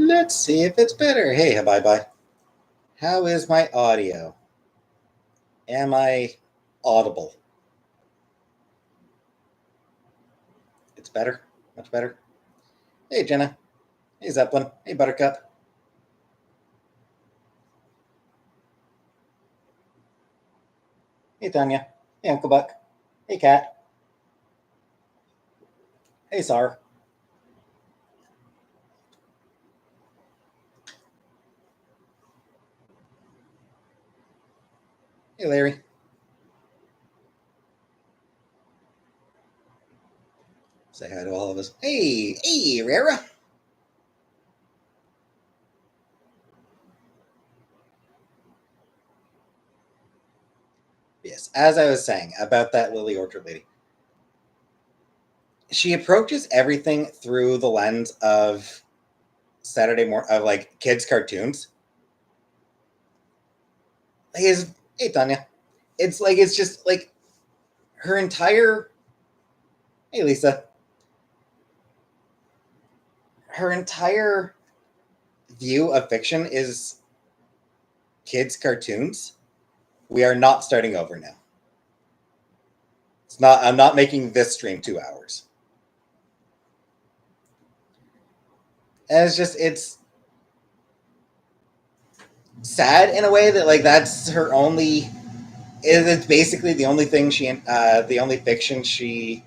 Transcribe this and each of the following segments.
Let's see if it's better. Hey, bye-bye. How is my audio? Am I audible? It's better. Much better. Hey, Jenna. Hey, Zeppelin. Hey, Buttercup. Hey, Tanya. Hey, Uncle Buck. Hey, Cat. Hey, Sar. Hey, Larry. Say hi to all of us. Hey, Rara. Yes, as I was saying about that Lily Orchard lady, she approaches everything through the lens of Saturday morning, of like kids' cartoons. Hey, Tanya. It's just like her entire. Hey, Lisa. Her entire view of fiction is kids' cartoons. We are not starting over now. It's not. I'm not making this stream 2 hours. And it's sad in a way that like that's her only. It's basically the only thing the only fiction she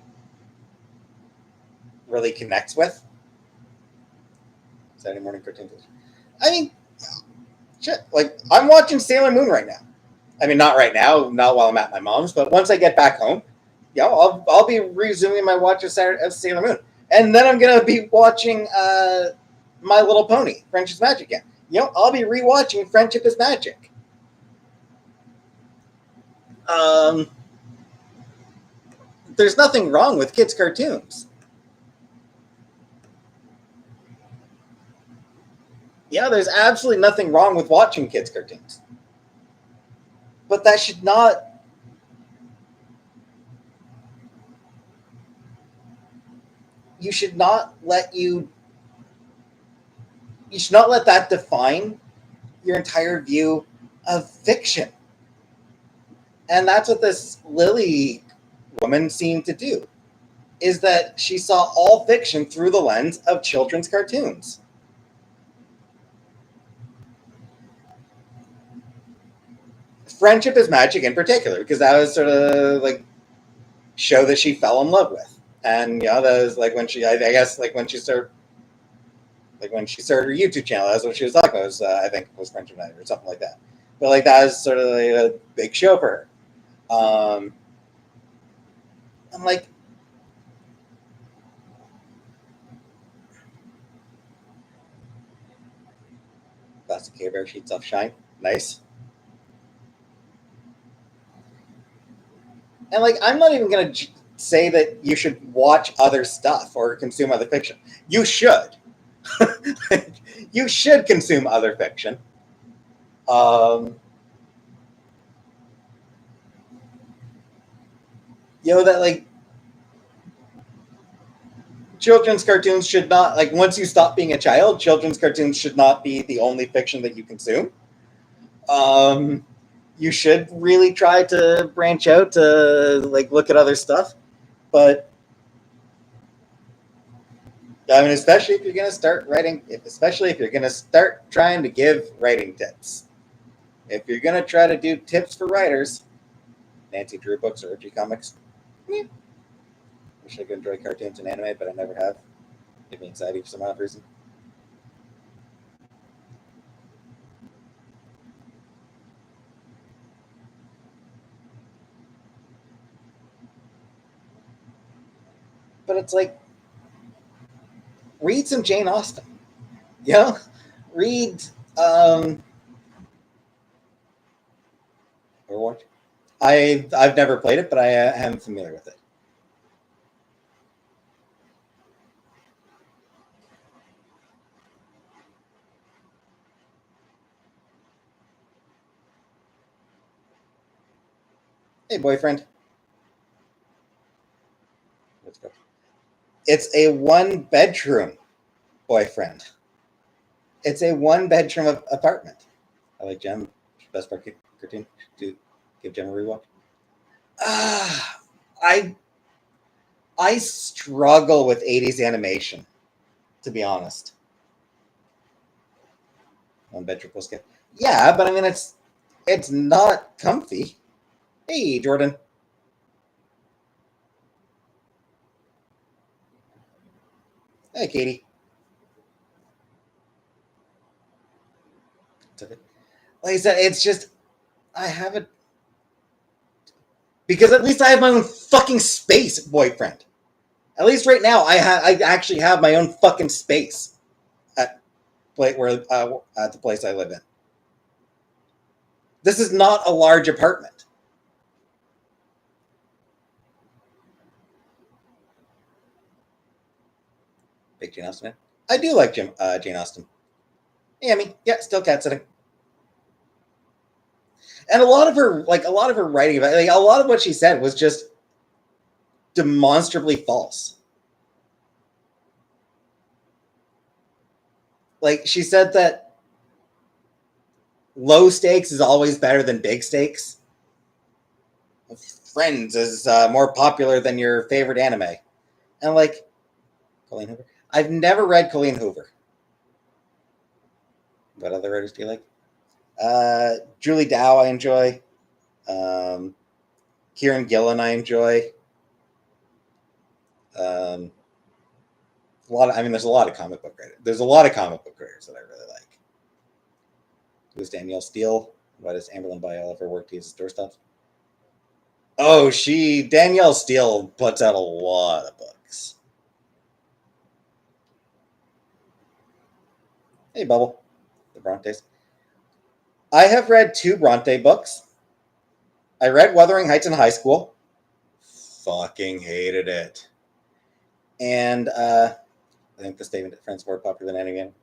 really connects with. Saturday morning cartoons. I mean, shit. Like I'm watching Sailor Moon right now. I mean, not right now, not while I'm at my mom's, but once I get back home, I'll be resuming my watch of Sailor Moon, and then I'm gonna be watching My Little Pony, Friendship's Magic again. I'll be rewatching Friendship is Magic. Um, there's nothing wrong with kids' cartoons. Yeah, there's absolutely nothing wrong with watching kids' cartoons, but that should not. You should not let you. You should not let that define your entire view of fiction. And that's what this Lily woman seemed to do, is that she saw all fiction through the lens of children's cartoons. Friendship is Magic in particular, because that was sort of like show that she fell in love with. And that was like when she, I guess, like when she started her YouTube channel, that's what she was talking about. Was, I think was Friendship Magic or something like that. But like that was sort of like a big show for her. I'm like, Plastic Care Bear sheets off shine. Nice. And like, I'm not even going to say that you should watch other stuff or consume other fiction. You should. You should consume other fiction. That like children's cartoons should not, like, once you stop being a child, children's cartoons should not be the only fiction that you consume. You should really try to branch out to like look at other stuff, but I mean, especially if you're going to start writing, especially if you're going to start trying to give writing tips. If you're going to try to do tips for writers, Nancy Drew books or Archie comics. Yeah. Wish I could enjoy cartoons and anime, but I never have. Give me anxiety for some odd reason. But it's like, read some Jane Austen. Read Overwatch. I've never played it, but I am familiar with it. Hey, boyfriend. Let's go. It's a one-bedroom boyfriend. It's a one-bedroom apartment. I like Gem. Best part cartoon. Do give Gem a rewatch. Ah, I struggle with 80s animation, to be honest. One bedroom plus kid. Yeah, but I mean it's not comfy. Hey, Jordan. Hey, Katie. Like I said, it's just I haven't because at least I have my own fucking space, boyfriend. At least right now, I actually have my own fucking space at at the place I live in. This is not a large apartment. Big Jane Austen. I do like Jane Austen. Yeah, I mean, yeah, still cat sitting. And a lot of her writing about a lot of what she said was just demonstrably false. Like she said that low stakes is always better than big stakes. Friends is more popular than your favorite anime. And like Colleen Hoover. I've never read Colleen Hoover. What other writers do you like? Julie Dow I enjoy. Kieran Gillen I enjoy. There's a lot of comic book writers. There's a lot of comic book writers that I really like. Who's Danielle Steele? Why does Amberlyn buy all of her work to use store stuff? Oh, Danielle Steele puts out a lot of books. Hey, Bubble. The Brontes. I have read 2 Bronte books. I read Wuthering Heights in high school. Fucking hated it. And I think the statement that Friends more popular than anyone.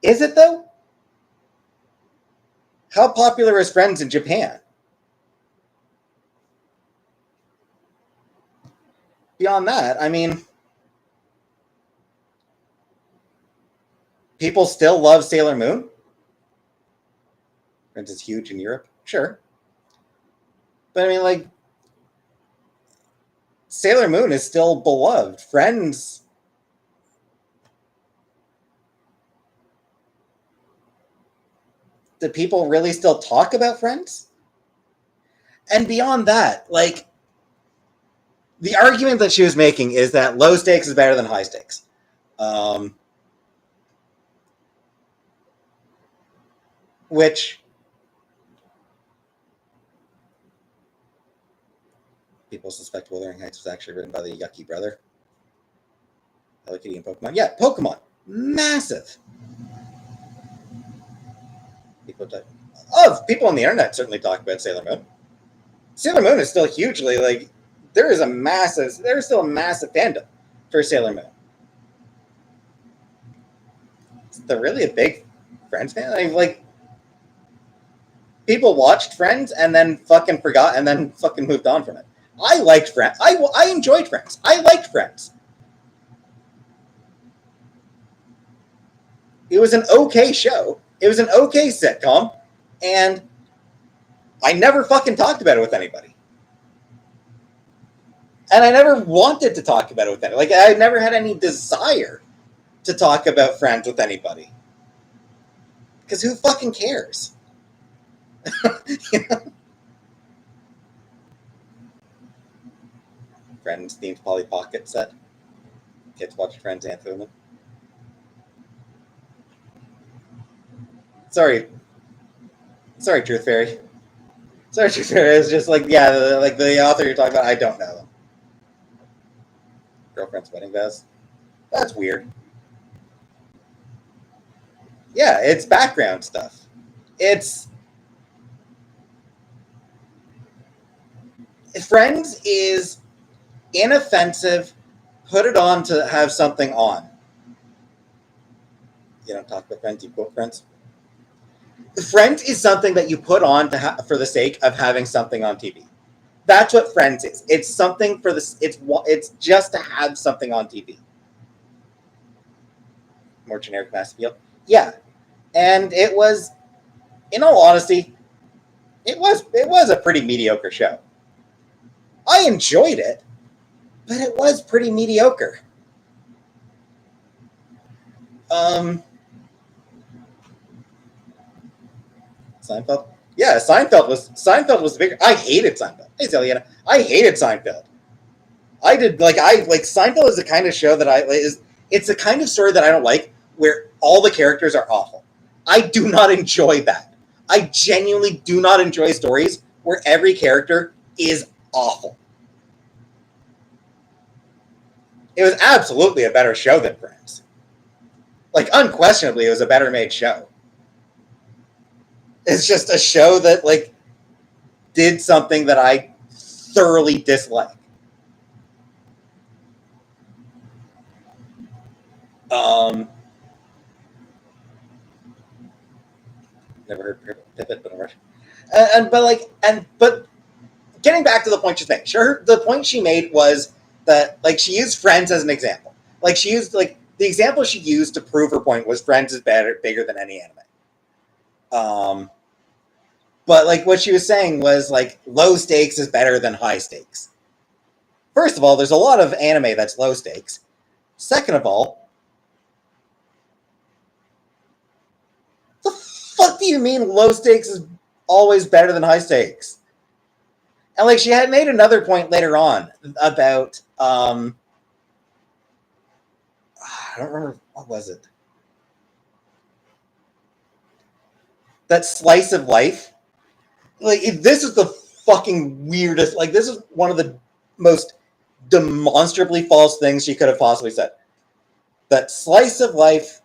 Is it though? How popular is Friends in Japan? Beyond that, I mean, people still love Sailor Moon. Friends is huge in Europe, sure. But I mean, like, Sailor Moon is still beloved. Friends. Do people really still talk about Friends? And beyond that, like, the argument that she was making is that low stakes is better than high stakes. Which people suspect Wuthering Heights was actually written by the Yucky brother. Hello Kitty and Pokemon. Yeah, Pokemon. Massive. People on the internet certainly talk about Sailor Moon. Sailor Moon is still hugely, like, there's still a massive fandom for Sailor Moon. They're really a big Friends fan. I mean, like, people watched Friends and then fucking forgot and then fucking moved on from it. I liked Friends. I enjoyed Friends. I liked Friends. It was an okay show. It was an okay sitcom. And I never fucking talked about it with anybody. And I never wanted to talk about it with anybody. Like, I never had any desire to talk about Friends with anybody. Because who fucking cares? You know? Friends themed Polly Pocket set. Kids watch Friends and Thuman. Sorry, Truth Fairy. Sorry, Truth Fairy. It's just like, yeah, like the author you're talking about, I don't know them. Girlfriend's wedding vows. That's weird. Yeah, it's background stuff. It's Friends is inoffensive. Put it on to have something on. You don't talk about Friends, you quote Friends. Friends is something that you put on for the sake of having something on TV. That's what Friends is. It's something for this. It's just to have something on TV. More generic mass appeal. Yeah, And it was, in all honesty, it was a pretty mediocre show. I enjoyed it, but it was pretty mediocre. Um, Seinfeld. Yeah, Seinfeld was bigger. I hated Seinfeld. Hey, Zeliana, I hated Seinfeld. I like Seinfeld is the kind of show that it's the kind of story that I don't like where all the characters are awful. I do not enjoy that. I genuinely do not enjoy stories where every character is awful. It was absolutely a better show than Friends. Like unquestionably, it was a better made show. It's just a show that did something that I thoroughly dislike. Um, Never heard Pivot, but alright. But getting back to the point she's making, sure, the point she made was that she used Friends as an example. She used the example she used to prove her point was Friends is bigger than any anime. But what she was saying was low stakes is better than high stakes. First of all, there's a lot of anime that's low stakes. Second of all, the fuck do you mean low stakes is always better than high stakes? And she had made another point later on about I don't remember what was it. That slice of life. This is the fucking weirdest. This is one of the most demonstrably false things she could have possibly said. That slice of life.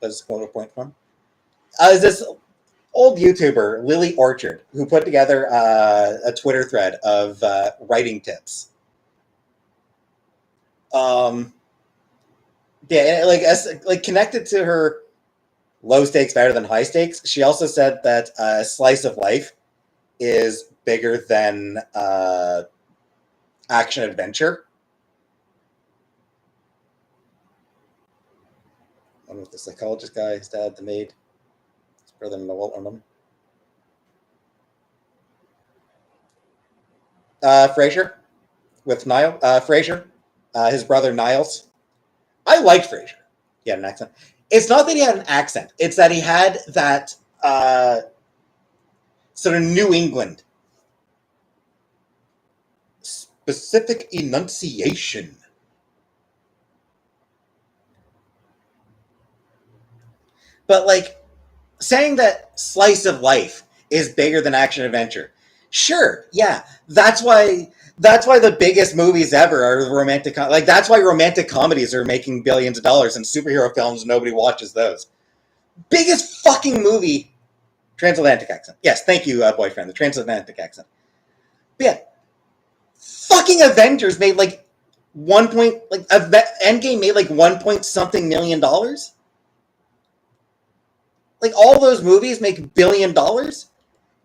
Let's quote a point from. Is this old YouTuber Lily Orchard who put together a Twitter thread of writing tips. Connected to her low stakes better than high stakes. She also said that slice of life is bigger than action adventure. One with the psychologist guy, his dad, the maid, his brother, and the Walt on them. Frasier with Niall. Frasier, his brother Niles. I liked Frasier. He had an accent. It's not that he had an accent. It's that he had that sort of New England specific enunciation. But saying that slice of life is bigger than action adventure. Sure, yeah. That's why the biggest movies ever are romantic. That's why romantic comedies are making billions of dollars, and superhero films nobody watches those. Biggest fucking movie, transatlantic accent. Yes, thank you, boyfriend. The transatlantic accent. But yeah, fucking Avengers made Endgame made one point something million dollars. All those movies make $1 billion.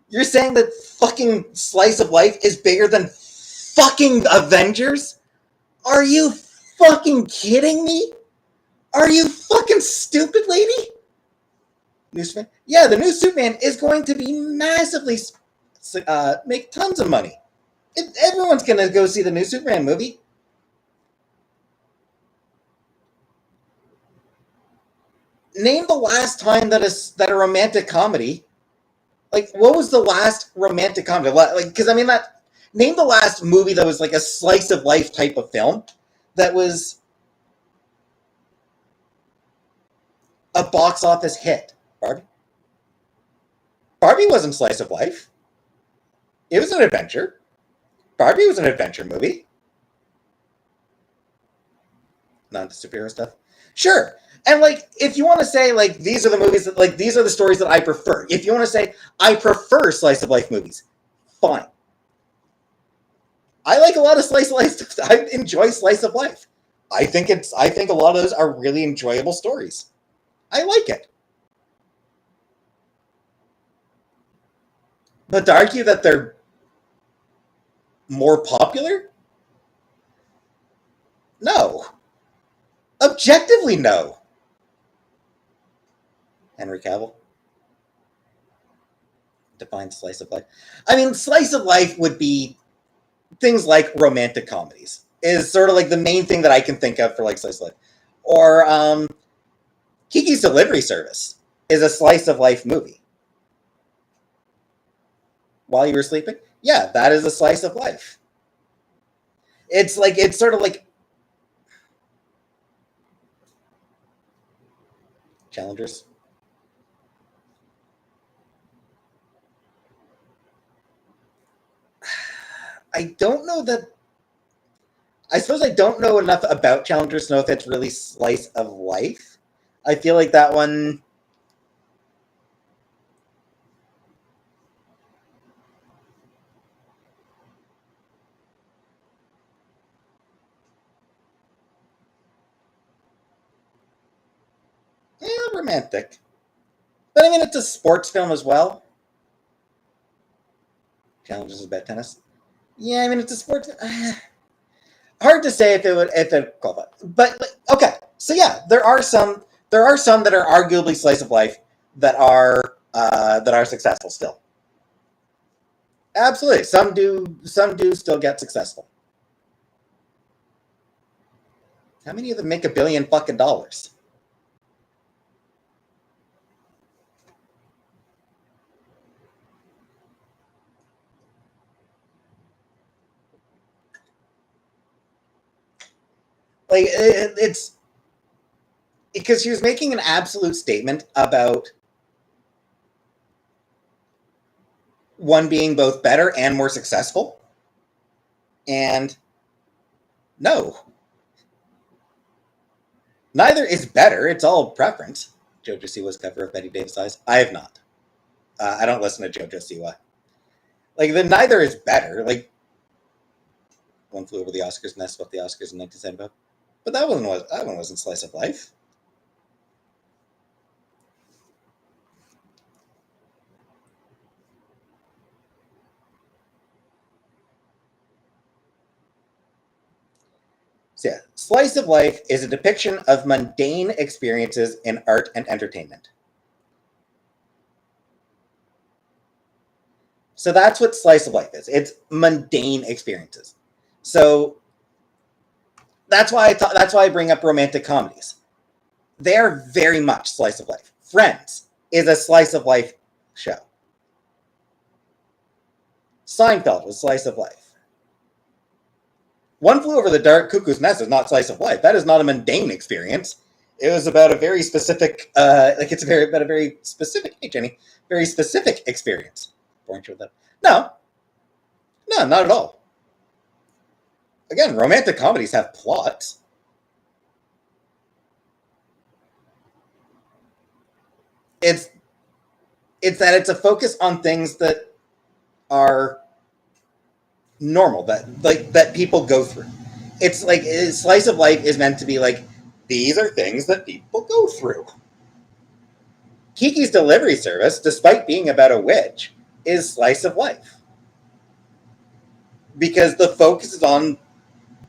You're saying that fucking slice of life is bigger than fucking Avengers? Are you fucking kidding me? Are you fucking stupid, lady? New Superman? Yeah, the new Superman is going to be massively make tons of money. Everyone's going to go see the new Superman movie. Name the last time that a romantic comedy. What was the last romantic comedy? Because name the last movie that was a slice of life type of film that was a box office hit. Barbie. Barbie wasn't slice of life. It was an adventure. Barbie was an adventure movie. Not the superhero stuff. Sure. And if you want to say these are the movies that these are the stories that I prefer. If you want to say I prefer slice of life movies, fine. I like a lot of slice of life stuff. I enjoy slice of life. I think a lot of those are really enjoyable stories. I like it. But to argue that they're more popular? No. Objectively, no. Henry Cavill. define slice of life. I mean, slice of life would be things like romantic comedies is sort of like the main thing that I can think of for like slice of life. Or Kiki's Delivery Service is a slice of life movie. While you were sleeping? Yeah, that is a slice of life. It's sort of like Challengers. I don't know that. I suppose I don't know enough about Challengers to know if it's really slice of life. I feel like that one. Yeah, romantic. But I mean, it's a sports film as well. Challenges is about tennis. Yeah, I mean, it's a sports. Hard to say if it qualify. But okay, so yeah, there are some that are arguably slice of life that are successful still. Absolutely, some do still get successful. How many of them make $1 billion fucking dollars? Like it's because she was making an absolute statement about one being both better and more successful, and no, neither is better. It's all preference. JoJo Siwa's cover of Betty Davis Eyes. I have not. I don't listen to JoJo Siwa. Like the neither is better. Like One Flew Over the Oscars Nest about the Oscars in 1975, but that one wasn't slice of life. So yeah, slice of life is a depiction of mundane experiences in art and entertainment. So that's what slice of life is. It's mundane experiences. So that's why I bring up romantic comedies. They are very much slice of life. Friends is a slice of life show. Seinfeld was slice of life. One Flew Over the Dark Cuckoo's Nest is not slice of life. That is not a mundane experience. It was about a very specific, about a very specific, hey Jenny, very specific experience. Weren't you with that? No, no, not at all. Again, romantic comedies have plots. It's that it's a focus on things that are normal that people go through. It's like slice of life is meant to be like these are things that people go through. Kiki's Delivery Service, despite being about a witch, is slice of life because the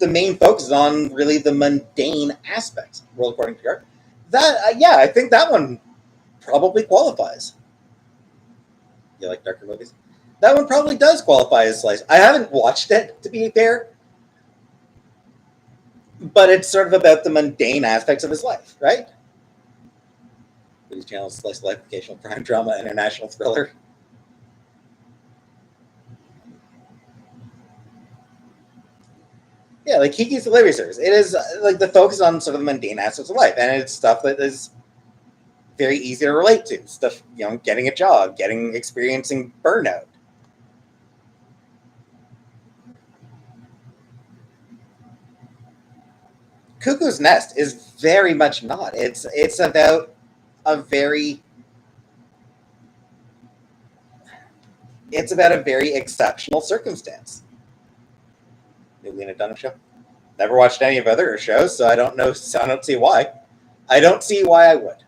main focus is on really the mundane aspects. World According to Garth. That yeah, I think that one probably qualifies. You like darker movies? That one probably does qualify as slice. I haven't watched it, to be fair, but it's sort of about the mundane aspects of his life, right? These channels slice of life, occasional crime drama, international thriller. Yeah, like Kiki's Delivery Service. It is like the focus on sort of the mundane aspects of life, and it's stuff that is very easy to relate to. Stuff, getting a job, experiencing burnout. Cuckoo's Nest is very much not. It's about a very it's about a very exceptional circumstance. New Lena Dunham show. Never watched any of other shows, so I don't know. So I don't see why. I don't see why I would.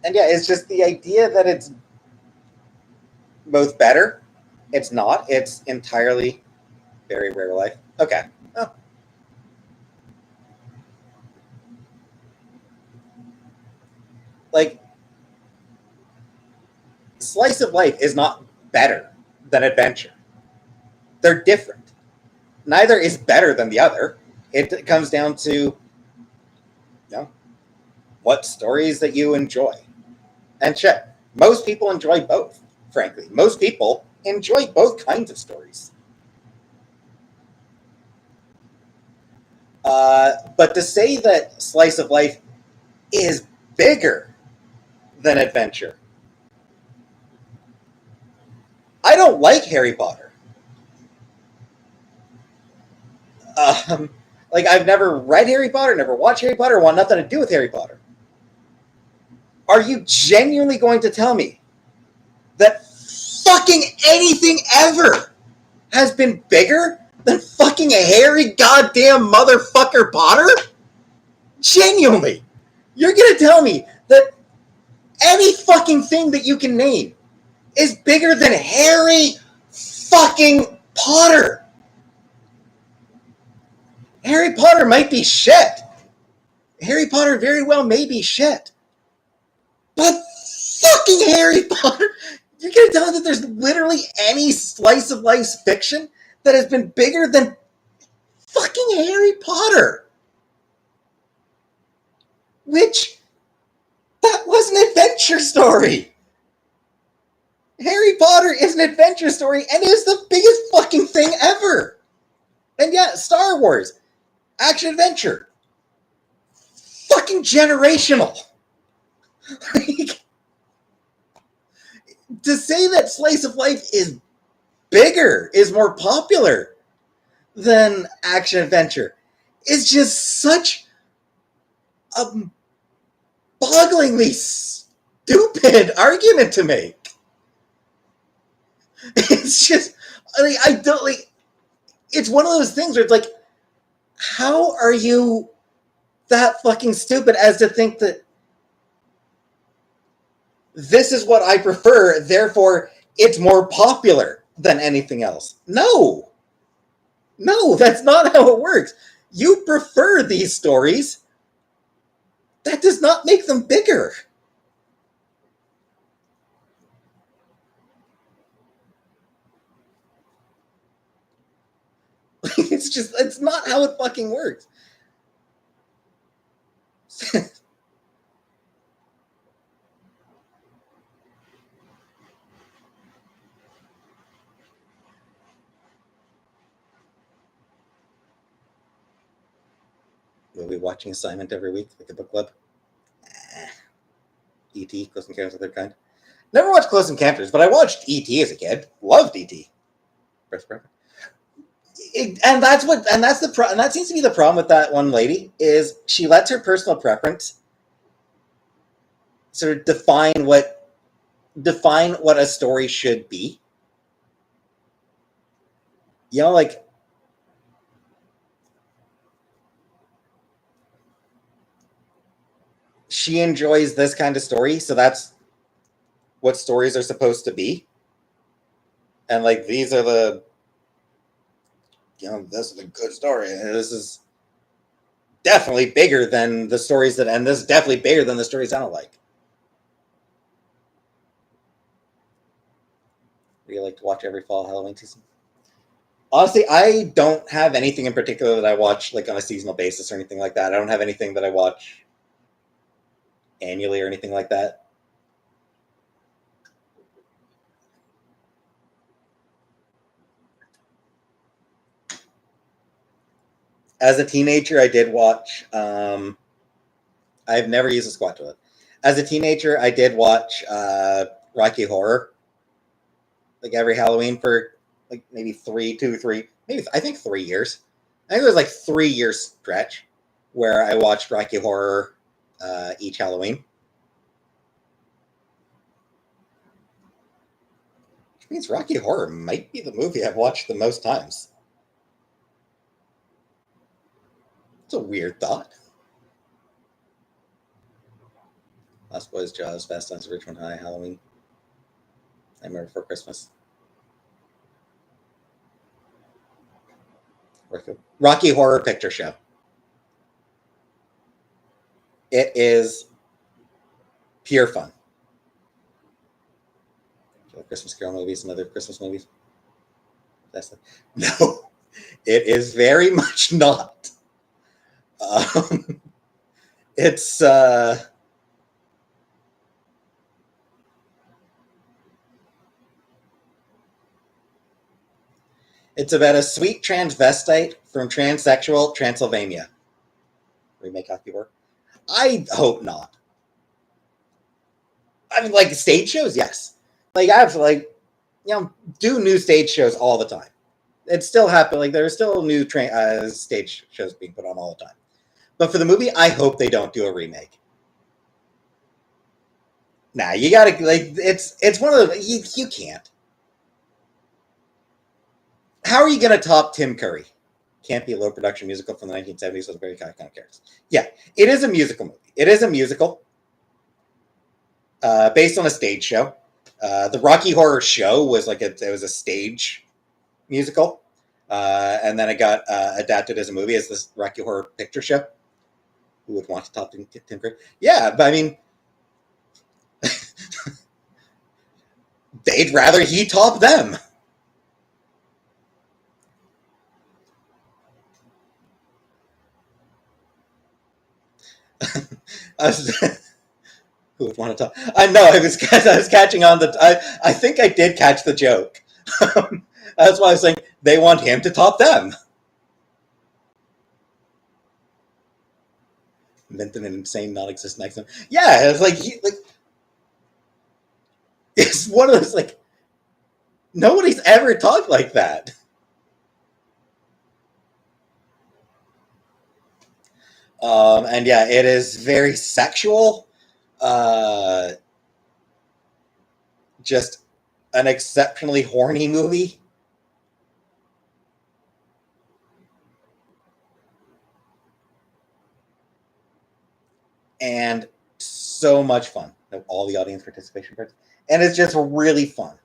And yeah, it's just the idea that it's both better. It's not. It's entirely Very rare life. Okay. Oh. Like, slice of life is not better than adventure. They're different. Neither is better than the other. It comes down to, what stories that you enjoy. And shit, most people enjoy both, frankly. Most people enjoy both kinds of stories. But to say that slice of life is bigger than adventure, I don't like Harry Potter. Um, like, I've never read Harry Potter, never watched Harry Potter, want nothing to do with Harry Potter. Are you genuinely going to tell me that fucking anything ever has been bigger than fucking a Harry goddamn motherfucker Potter? Genuinely. You're gonna tell me that any fucking thing that you can name is bigger than Harry fucking Potter. Harry Potter might be shit. Harry Potter very well may be shit. But fucking Harry Potter, you're gonna tell me that there's literally any slice of life fiction that has been bigger than fucking Harry Potter? Which, that was an adventure story. Harry Potter is an adventure story, and it is the biggest fucking thing ever. And yeah, Star Wars, action adventure, fucking generational. Like, to say that slice of life is bigger, is more popular than action adventure, is just such a bogglingly stupid argument to make. It's just, I don't like. It's one of those things where it's like, how are you that fucking stupid as to think that this is what I prefer, therefore it's more popular than anything else? No, that's not how it works. You prefer these stories. That does not make them bigger. It's not how it fucking works. Movie watching assignment every week, like a book club. E.T., Close Encounters of the Third Kind. Never watched Close Encounters, but I watched E.T. as a kid. Loved E.T. And that seems to be the problem with that one lady, is she lets her personal preference sort of define what a story should be. Like, she enjoys this kind of story, so that's what stories are supposed to be. And like, these are this is a good story. This is definitely bigger than the stories and this is definitely bigger than the stories I don't like. Do you like to watch every fall Halloween season? Honestly, I don't have anything in particular that I watch like on a seasonal basis or anything like that. I don't have anything that I watch annually or anything like that. As a teenager, I did watch. I've never used a squat toilet. As a teenager, I did watch Rocky Horror, like every Halloween for like maybe 3 years. I think it was like 3 years stretch where I watched Rocky Horror each Halloween. Which means Rocky Horror might be the movie I've watched the most times. It's a weird thought. Lost Boys, Jaws, Fast Times at Richmond High, Halloween, Nightmare Before Christmas. Rocky Horror Picture Show. It is pure fun. Christmas Carol movies and other Christmas movies. No, it is very much not. It's it's about a sweet transvestite from transsexual Transylvania. Remake hockey work? I hope not. I mean, like stage shows, yes. Like I have to do new stage shows all the time. It's still happening. Like there's still new stage shows being put on all the time. But for the movie, I hope they don't do a remake. Nah, you gotta it's one of those you can't. How are you gonna top Tim Curry? Can't be a low production musical from the 1970s with very iconic characters. Yeah, it is a musical movie. It is a musical based on a stage show. The Rocky Horror Show was it was a stage musical, and then it got adapted as a movie as this Rocky Horror Picture Show. Who would want to top Tim Curry? Yeah, but I mean, they'd rather he top them. Who would want to talk? I know. I was catching on I think I did catch the joke. That's why I was saying they want him to top them. Meant an insane, non-existent accent. Yeah, it's it's one of those nobody's ever talked like that. And yeah, it is very sexual. Just an exceptionally horny movie. And so much fun. All the audience participation parts. And it's just really fun.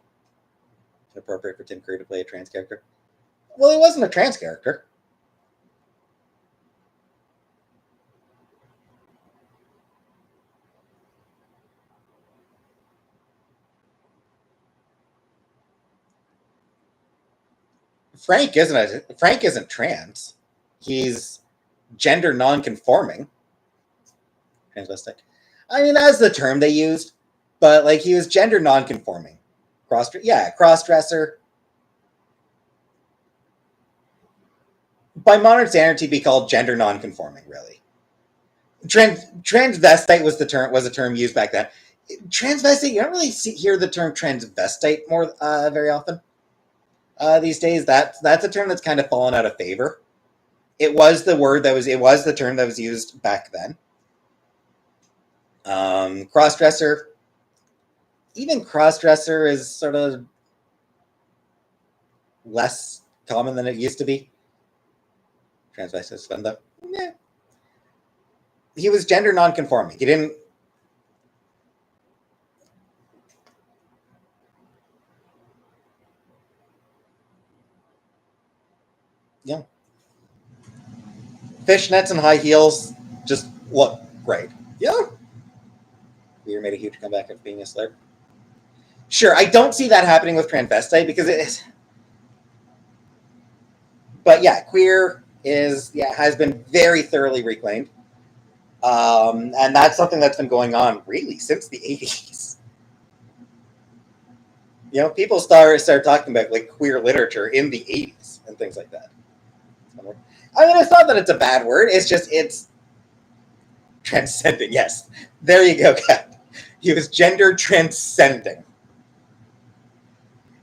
Appropriate for Tim Curry to play a trans character. Well, he wasn't a trans character. Frank isn't trans. He's gender non-conforming. Transvestite. I mean, that's the term they used, but he was gender non-conforming. Cross-dresser. By modern standards, he'd be called gender non-conforming. Really, transvestite was a term used back then. Transvestite, you don't really hear the term transvestite more very often these days. That's a term that's kind of fallen out of favor. It was the term that was used back then. Crossdresser. Even crossdresser is sort of less common than it used to be. Transvestite is fun though. Yeah. He was gender non-conforming. He didn't. Yeah. Fishnets and high heels just look great. Yeah. Weir made a huge comeback of being a slur. Sure, I don't see that happening with transvestite because it is. But yeah, queer has been very thoroughly reclaimed. And that's something that's been going on really since the 80s. People start talking about queer literature in the 80s and things like that. I mean, it's not that it's a bad word. It's transcendent. Yes, there you go, Kat. He was gender transcending.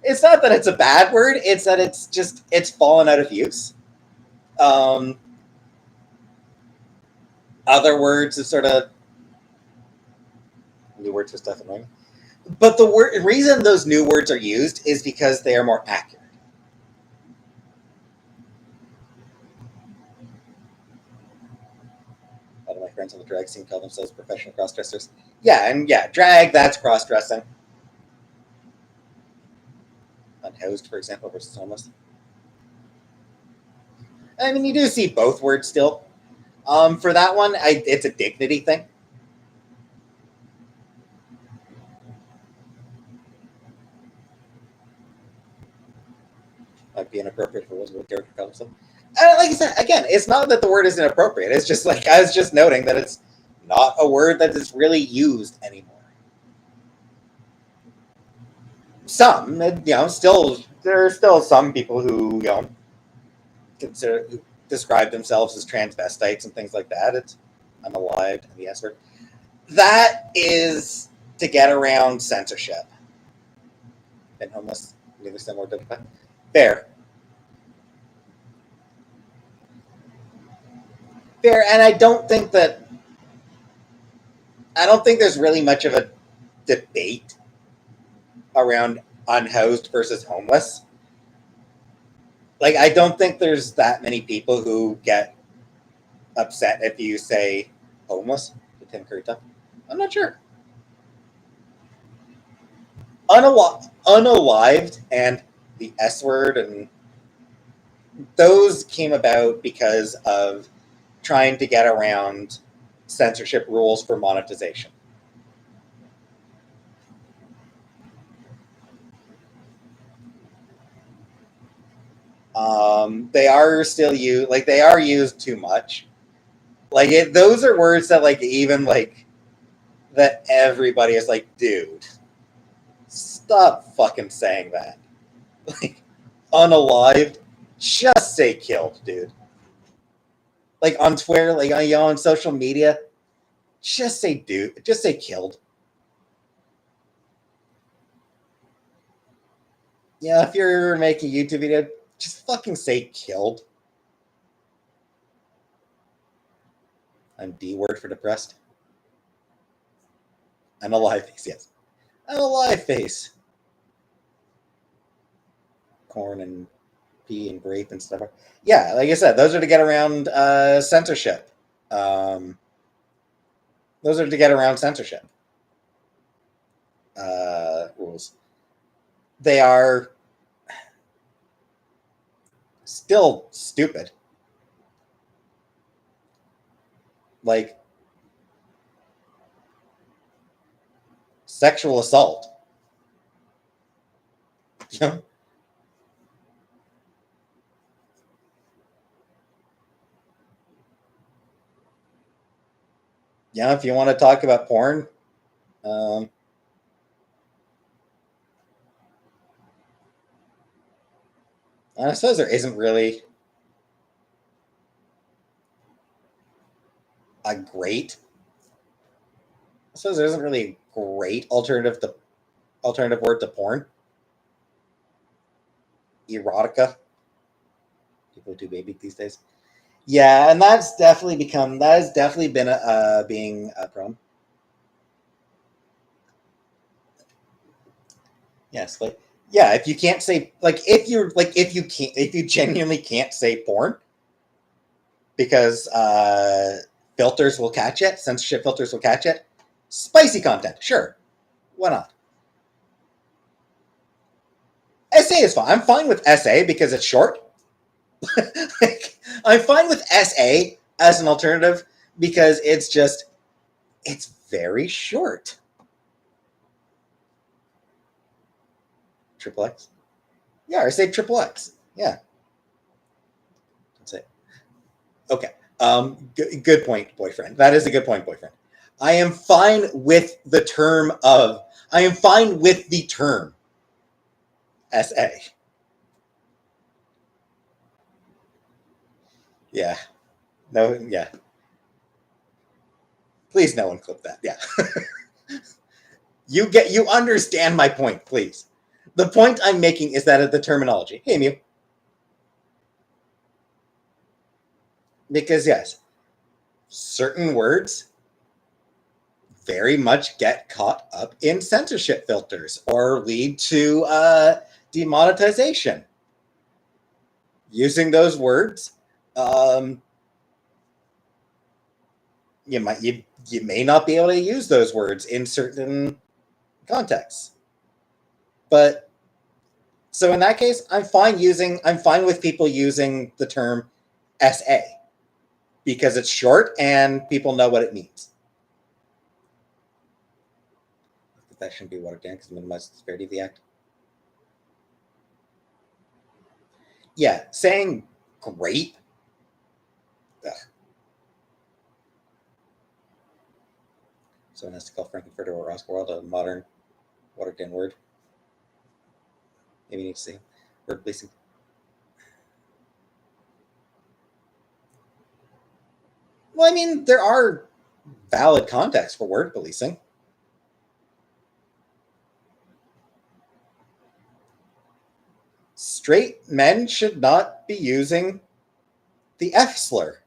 It's not that it's a bad word. It's that it's fallen out of use. Other words have sort of new words for stuff annoying. But the reason those new words are used is because they are more accurate. A lot of my friends on the drag scene call themselves professional crossdressers. Yeah, drag, that's cross-dressing. Unhoused, for example, versus homeless. I mean, you do see both words still. For that one, it's a dignity thing. Might be inappropriate for what character calls them. Like I said, again, it's not that the word is inappropriate. It's just like I was just noting that it's not a word that is really used anymore. Some, still there are still some people who consider who describe themselves as transvestites and things like that. It's unalived and the S word. That is to get around censorship. Been homeless, neither similar to fair. Fair, and I don't think there's really much of a debate around unhoused versus homeless. Like, I don't think there's that many people who get upset if you say homeless to Tim Kurita. I'm not sure. Unalived and the S word, and those came about because of trying to get around censorship rules for monetization. They are still used, like they are used too much. Those are words that even that everybody is like, dude, stop fucking saying that. Like, unalived, just say killed, dude. Like on Twitter, on social media, just say dude, just say killed. Yeah, if you're making a YouTube video, just fucking say killed. I'm D word for depressed. I'm a live face, yes. I'm a live face. Corn and pea and grape and stuff. Yeah, like I said, those are to get around censorship. Those are to get around censorship rules. They are still stupid. Like sexual assault. Yeah. Yeah, if you want to talk about porn, I suppose there isn't really a great. I suppose there isn't really a great alternative word to porn. Erotica. People do baby these days. Yeah, and that has definitely been being a problem. Yes, yeah, if you can't say if you genuinely can't say porn because filters will catch it, censorship filters will catch it. Spicy content, sure, why not? SA is fine. I'm fine with SA because it's short. I'm fine with SA as an alternative because it's very short. Triple X. Yeah, or say triple X. Yeah. That's it. Okay. Good point, boyfriend. That is a good point, boyfriend. I am fine with the term of. I am fine with the term SA. Yeah. No. Yeah. Please, no one clip that. Yeah. You understand my point, please. The point I'm making is that of the terminology. Hey, Mew. Because yes, certain words very much get caught up in censorship filters or lead to demonetization. Using those words, you may not be able to use those words in certain contexts. But so in that case, I'm fine with people using the term SA because it's short and people know what it means. That shouldn't be watered down because it minimizes the severity of the act. Yeah, saying grape. Ugh. Someone has to call Frankenfurter or Oscar Wilde a modern watered down word. Maybe you need to say word policing. Well, I mean, there are valid contexts for word policing. Straight men should not be using the F slur.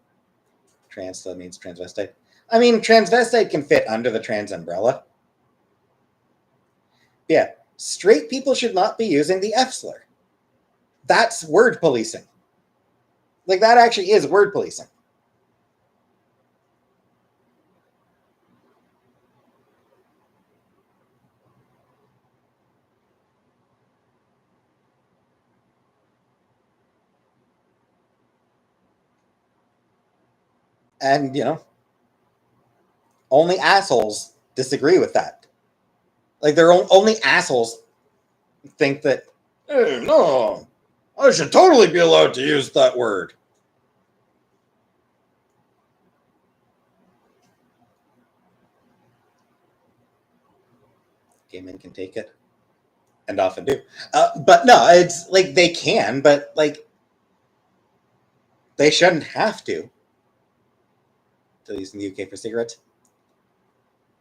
Trans still means transvestite. I mean, transvestite can fit under the trans umbrella. Yeah, straight people should not be using the F slur. That's word policing. Like, that actually is word policing. And, only assholes disagree with that. Like, only assholes think that, hey, no, I should totally be allowed to use that word. Gay men can take it, and often do. But no, it's like they can, but like they shouldn't have to. Still using the UK for cigarettes.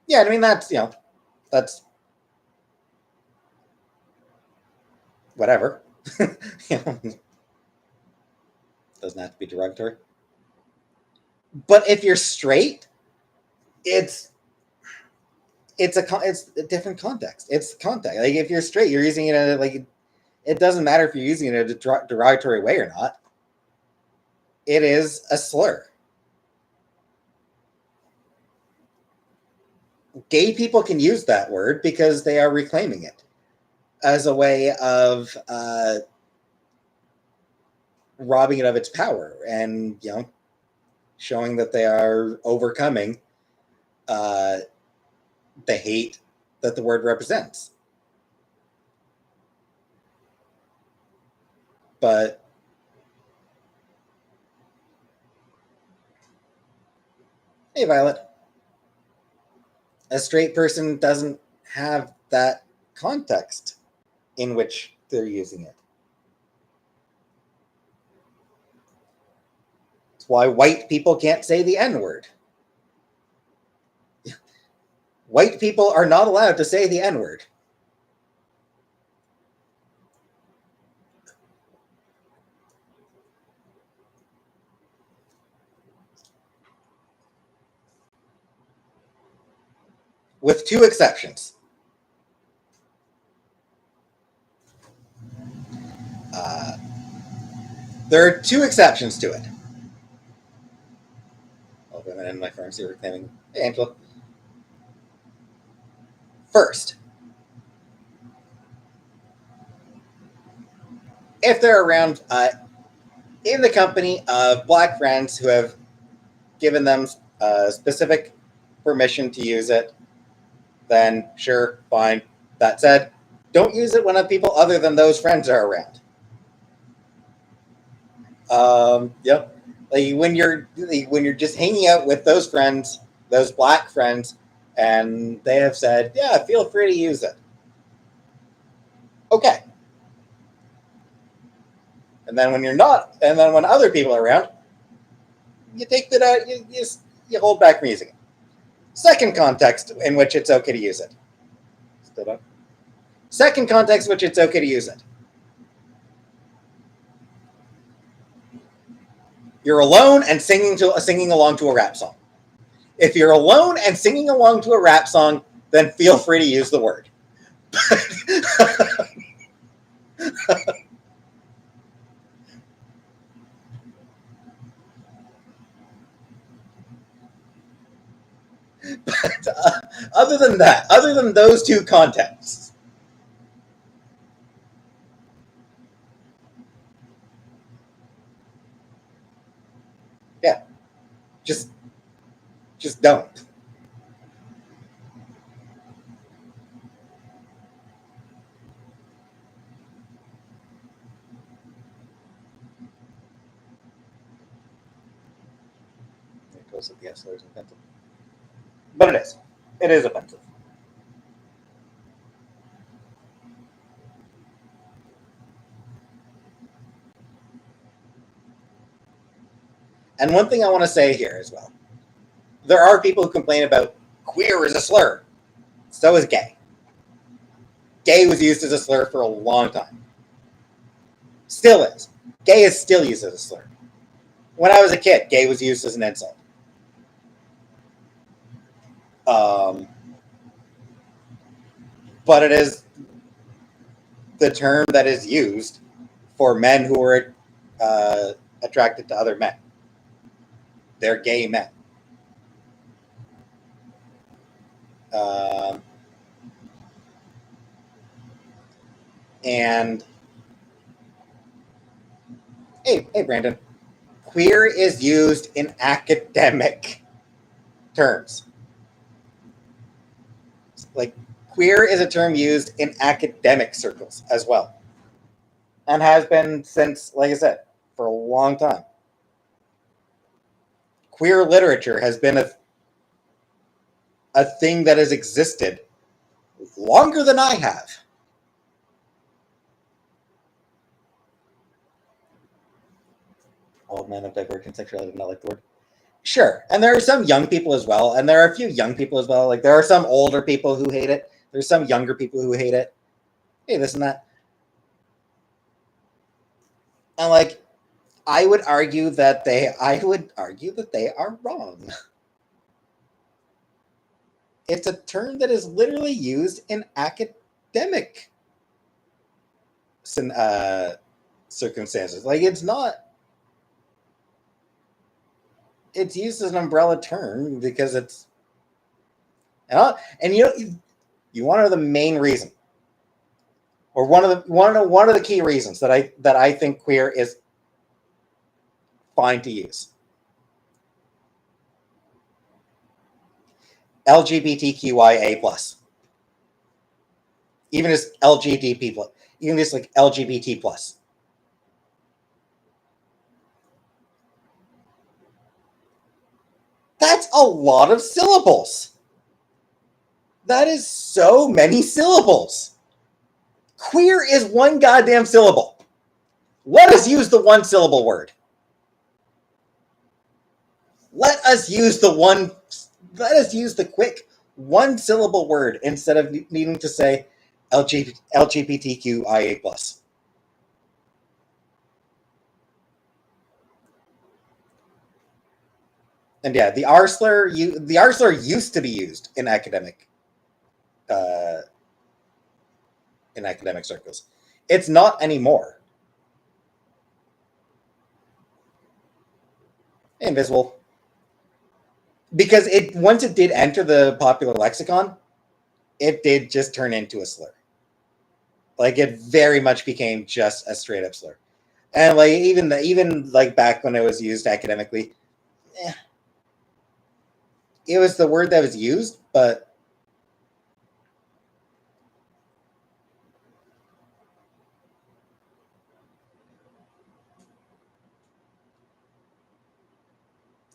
Yeah, I mean that's whatever. Doesn't have to be derogatory. But if you're straight, it's a different context. It's context. Like if you're straight, you're using it in like it doesn't matter if you're using it in a derogatory way or not. It is a slur. Gay people can use that word because they are reclaiming it as a way of robbing it of its power and showing that they are overcoming the hate that the word represents. But hey, Violet, a straight person doesn't have that context in which they're using it. It's why white people can't say the N-word. White people are not allowed to say the N-word. With two exceptions. There are two exceptions to it. I'll go in my pharmacy reclaiming. Hey, Angela. First, if they're around in the company of black friends who have given them specific permission to use it, then sure, fine. That said, don't use it when people other than those friends are around. Yep. Like when you're just hanging out with those friends, those black friends, and they have said, "Yeah, feel free to use it." Okay. And then when you're not, and then when other people are around, you take that out. You hold back from using it. Second context in which it's okay to use it. Still done. Second context in which it's okay to use it. You're alone and singing along to a rap song. If you're alone and singing along to a rap song, then feel free to use the word. But other than that, other than those two contexts, Just don't. It goes with the slurs offensive. But it is. It is offensive. And one thing I want to say here as well. There are people who complain about queer as a slur. So is gay. Gay was used as a slur for a long time. Still is. Gay is still used as a slur. When I was a kid, gay was used as an insult. But it is the term that is used for men who are attracted to other men. They're gay men. And hey, Brandon, queer is used in academic terms. Like, queer is a term used in academic circles as well, and has been since, like I said, for a long time. Queer literature has been a thing that has existed longer than I have. Old men of divergent sexuality, not like the word. Sure, and there are some young people as well, and there are a few young people as well. Like, there are some older people who hate it. There's some younger people who hate it. Hey, this and that. And like, I would argue that they are wrong. It's a term that is literally used in academic circumstances. Like, it's not. It's used as an umbrella term because it's. And you want to know the main reason, or one of the key reasons that I think queer is fine to use. LGBTQIA plus, even as LGBT plus, even just like LGBT plus. That's a lot of syllables. That is so many syllables. Queer is one goddamn syllable. Let us use the one syllable word. Let us use the quick one syllable word instead of needing to say LGBTQIA plus. And yeah, the R slur used to be used in academic circles. It's not anymore. Invisible. Because once it did enter the popular lexicon, it did just turn into a slur. Like, it very much became just a straight up slur. And like, even like back when it was used academically, it was the word that was used, but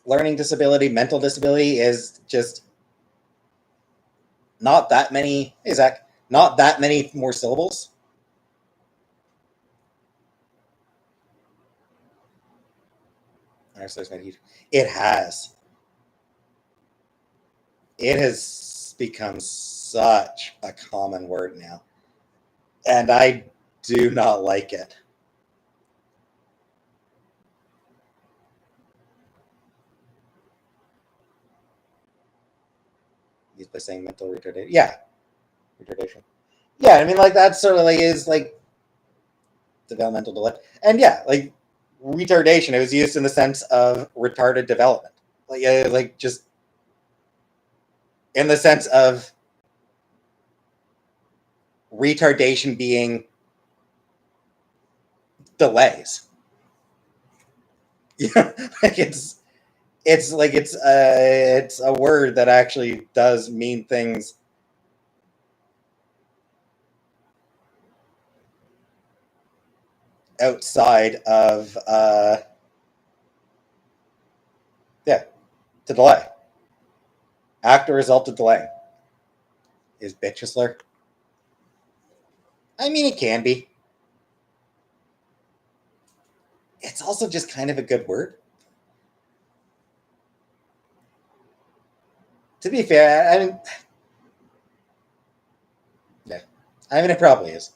learning disability, mental disability is just not that many. Hey, Zach, not that many more syllables. It has. It has become such a common word now, and I do not like it. Used by saying mental retardation. Yeah, retardation. Yeah, I mean, like, that sort of like is like developmental delay, and yeah, like retardation. It was used in the sense of retarded development, like just in the sense of retardation being delays. Yeah, like It's like it's a word that actually does mean things outside of yeah, to delay. Act or result of delay. Is bitch a slur? I mean, it can be. It's also just kind of a good word. To be fair, I mean, yeah, I mean, it probably is.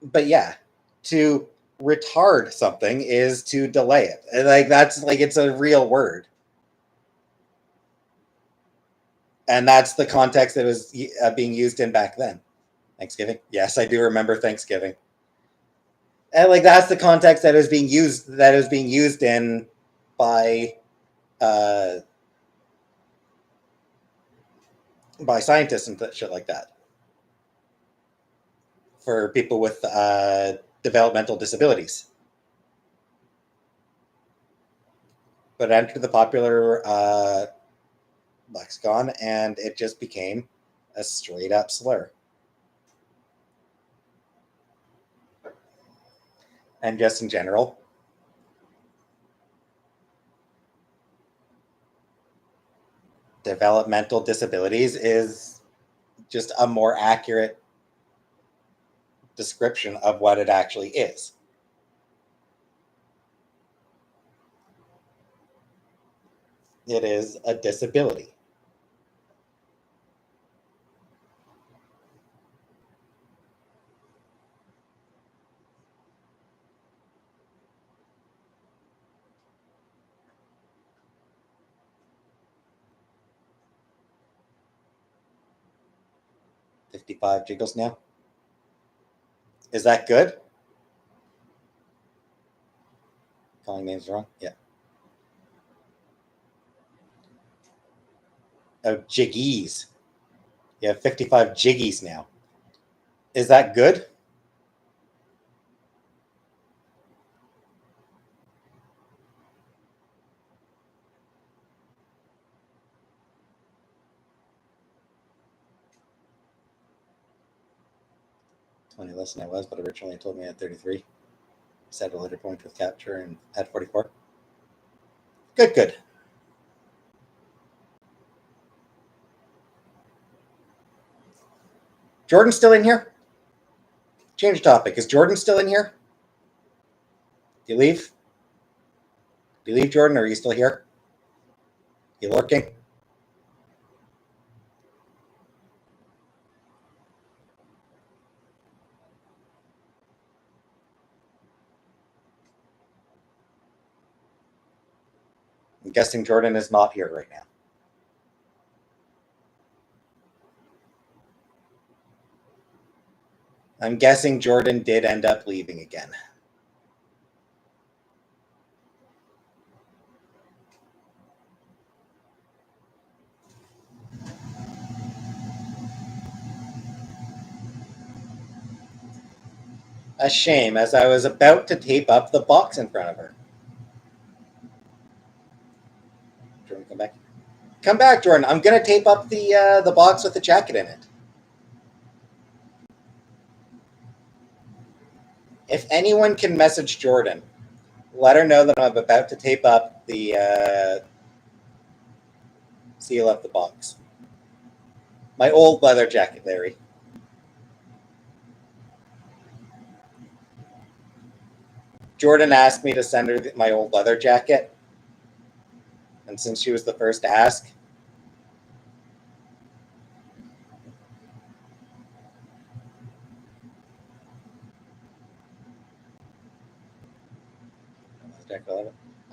But yeah, to retard something is to delay it. Like that's like it's a real word, and that's the context that was being used in back then. Thanksgiving. Yes, I do remember Thanksgiving, and like that's the context that is being used. That is being used in by uh, by scientists and shit like that for people with developmental disabilities. But it entered the popular lexicon, and it just became a straight up slur. And just in general, developmental disabilities is just a more accurate description of what it actually is. It is a disability. $55 jiggles now. Is that good? Calling names wrong? Yeah. Oh, jiggies. You have 55 jiggies now. Is that good? Twenty less than I was, but originally it told me I had 33. Set a later point with capture and had 44. Good, good. Jordan still in here? Change topic. Is Jordan still in here? Do you leave? Do you leave, Jordan, or are you still here? You lurking? I'm guessing Jordan is not here right now. I'm guessing Jordan did end up leaving again. A shame, as I was about to tape up the box in front of her. Jordan, come back. Come back, Jordan. I'm gonna tape up the box with the jacket in it. If anyone can message Jordan, let her know that I'm about to tape up the seal of the box. My old leather jacket, Larry. Jordan asked me to send her my old leather jacket, and since she was the first to ask,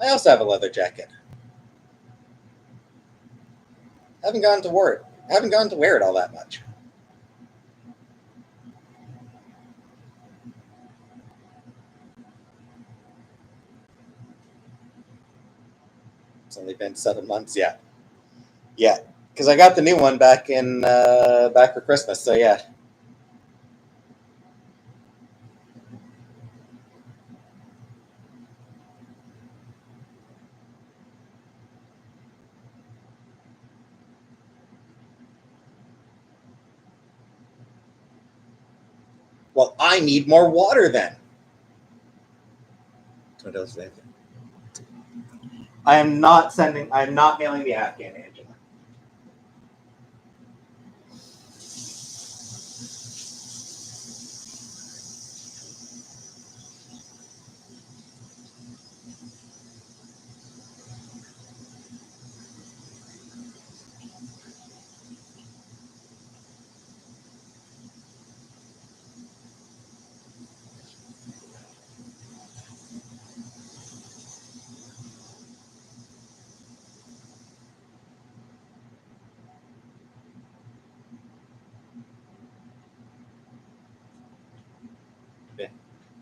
I also have a leather jacket. Haven't gotten to wear it. Haven't gotten to wear it all that much. It's only been 7 months yet. Yeah, because I got the new one back for Christmas. So yeah. Well, I need more water then. What else? I am not sending. I am not mailing the Afghan, Angela.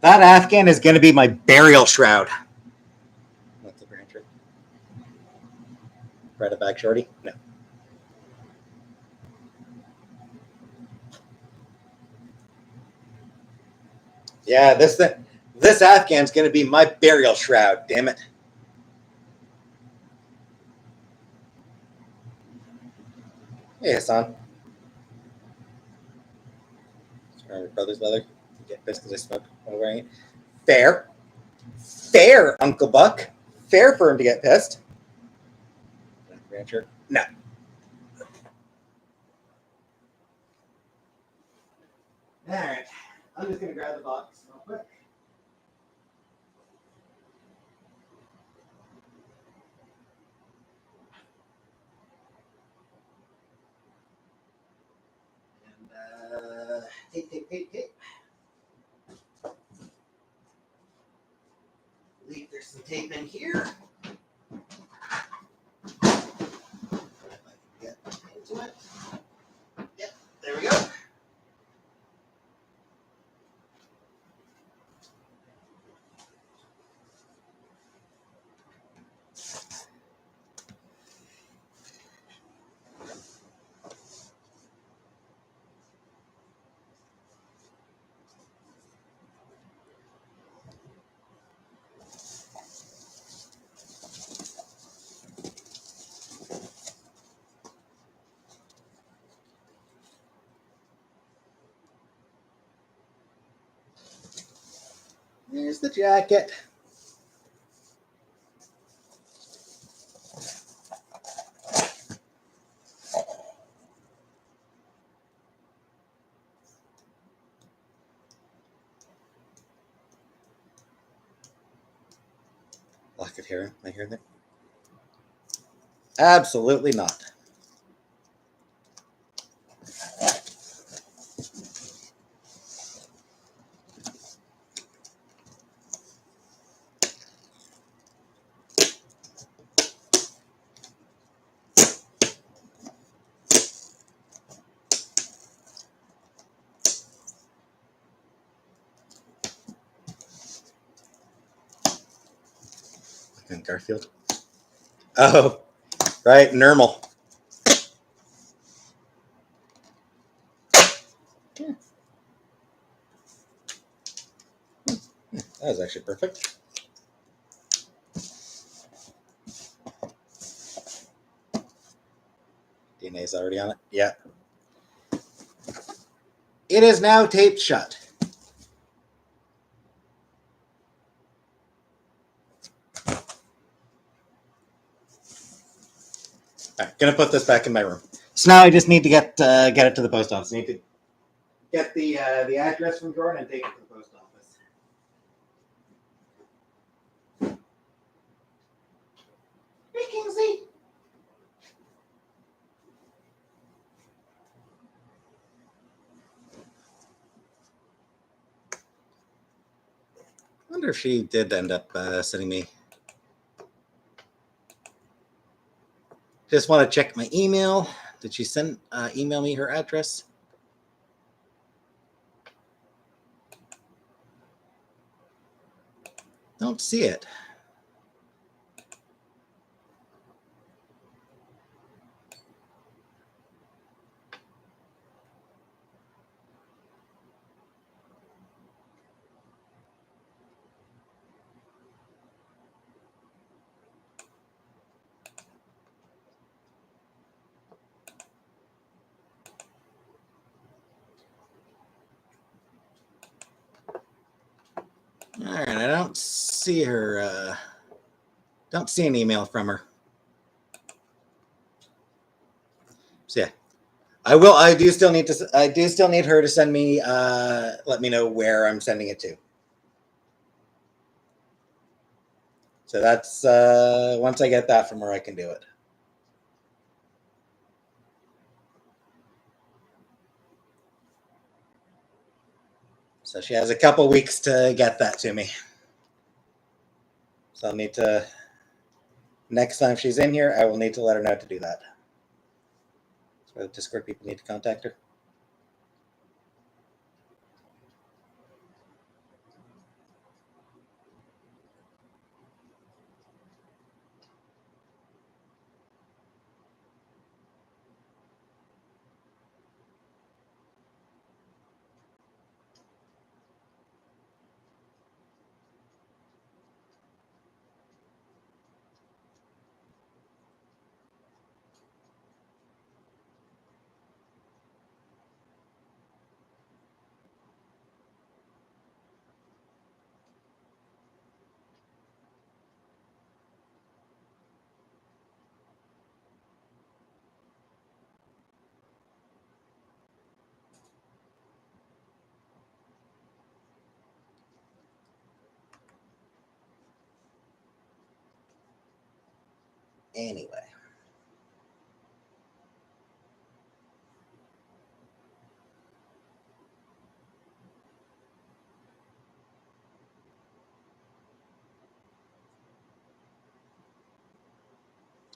That Afghan is going to be my burial shroud. What's the branch? Right back, shorty. No. Yeah, this Afghan's going to be my burial shroud. Damn it. Hey, Hassan. Your brother's leather. You get pissed because I smoked while wearing it. Fair. Fair, Uncle Buck. Fair for him to get pissed. Rancher? No. All right. I'm just going to grab the box real quick. And tape. There's some tape in here. Get into it. Yep, there we go. There's the jacket. Lack of hearing. Am I hearing that? Absolutely not. In Garfield. Oh, right, normal. Yeah. That was actually perfect. DNA is already on it. Yeah. It is now taped shut. All right, gonna put this back in my room. So now I just need to get it to the post office. I need to get the address from Jordan and take it to the post office. Hey, Kingsley. I wonder if she did end up sending me. Just want to check my email. Did she send email me her address? Don't see it. All right, I don't see her. Don't see an email from her. So yeah, I will. I do still need to. I do still need her to send me. Let me know where I'm sending it to. So that's once I get that from her, I can do it. So she has a couple weeks to get that to me. So I'll need to. Next time she's in here, I will need to let her know to do that. So the Discord people need to contact her. Anyway.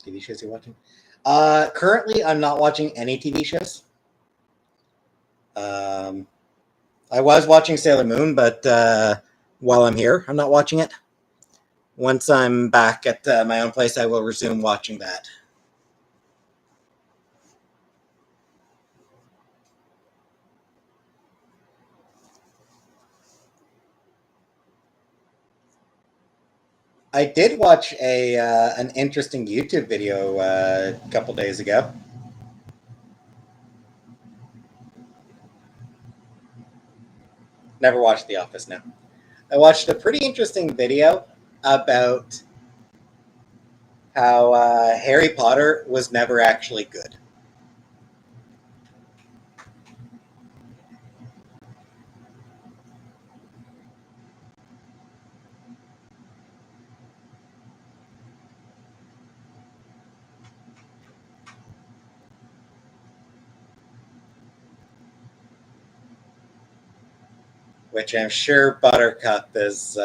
TV shows you're watching? Currently, I'm not watching any TV shows. I was watching Sailor Moon, but while I'm here, I'm not watching it. Once I'm back at my own place, I will resume watching that. I did watch an interesting YouTube video a couple days ago. Never watched The Office, no. I watched a pretty interesting video about how Harry Potter was never actually good. Which I'm sure Buttercup is.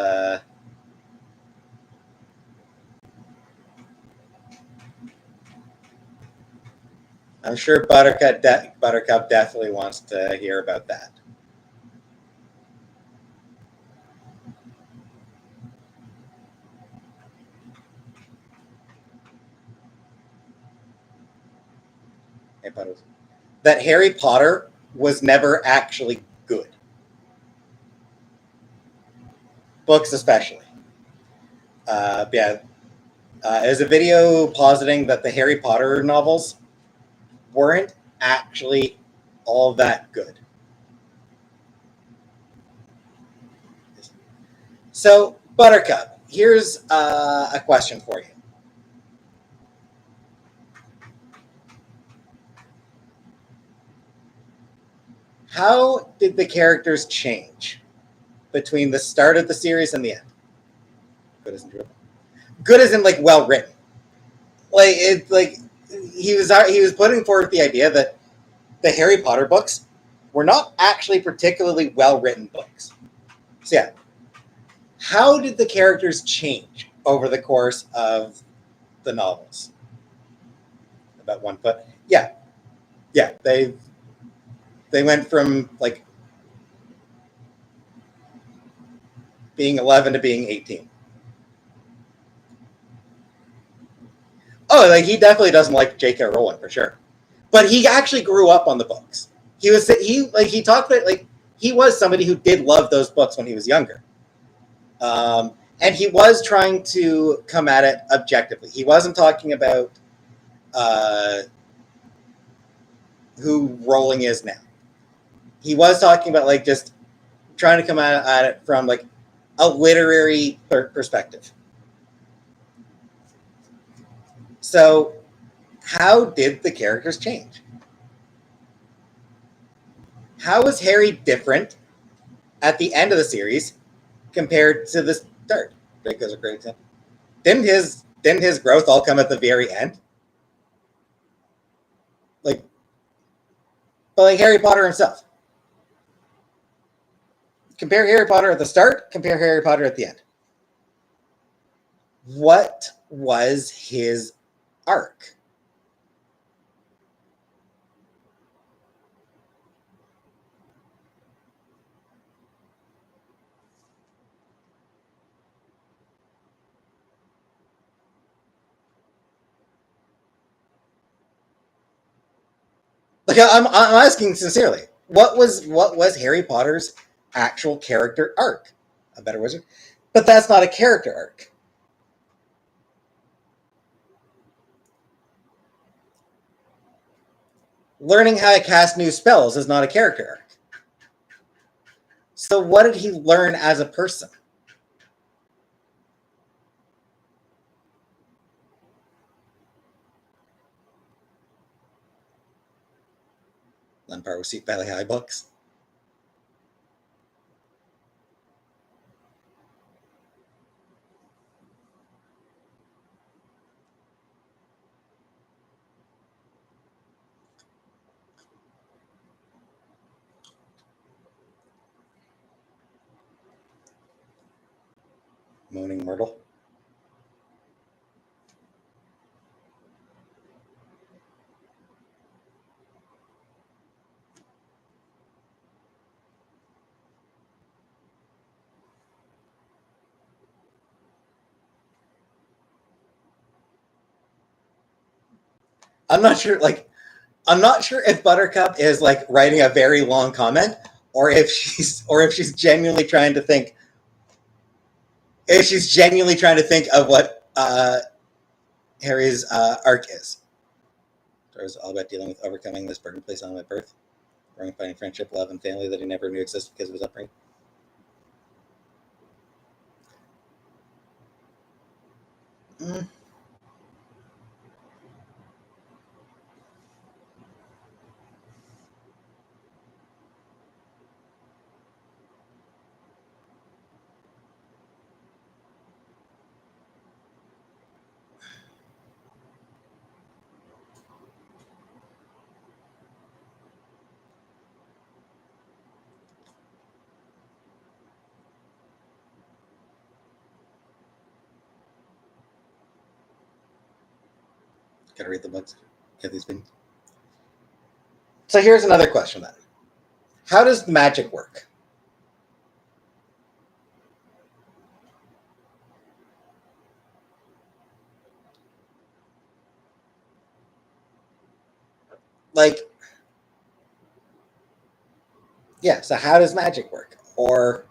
I'm sure Buttercup definitely wants to hear about that. That Harry Potter was never actually good. Books, especially. Yeah. There's a video positing that the Harry Potter novels weren't actually all that good. So, Buttercup, here's a question for you. How did the characters change between the start of the series and the end? Good as in true. Good as in like well written. Like it's like he was putting forth the idea that the Harry Potter books were not actually particularly well written books. So yeah, how did the characters change over the course of the novels? About 1 foot. Yeah, yeah. They went from like being 11 to being 18. Oh, like he definitely doesn't like J.K. Rowling for sure, but he actually grew up on the books. He talked about like he was somebody who did love those books when he was younger, and he was trying to come at it objectively. He wasn't talking about who Rowling is now. He was talking about like just trying to come at it from like a literary perspective. So, how did the characters change? How is Harry different at the end of the series compared to the start? Draco's a great example. Didn't his growth all come at the very end? Like, but like Harry Potter himself. Compare Harry Potter at the start, compare Harry Potter at the end. What was his arc? Like I'm asking sincerely, what was Harry Potter's actual character arc? A better wizard, but that's not a character arc. Learning how to cast new spells is not a character arc. So what did he learn as a person? Empire with Seat Valley High books. Moaning Myrtle. I'm not sure. I'm not sure if Buttercup is like writing a very long comment, or if she's genuinely trying to think. If she's genuinely trying to think of what Harry's arc is. It was all about dealing with overcoming this burden placed on him at birth, growing, finding friendship, love, and family that he never knew existed because of his upbringing. Mm. Gotta read the books. Get these things. So here's another question then. How does magic work? Like, yeah, so how does magic work? Or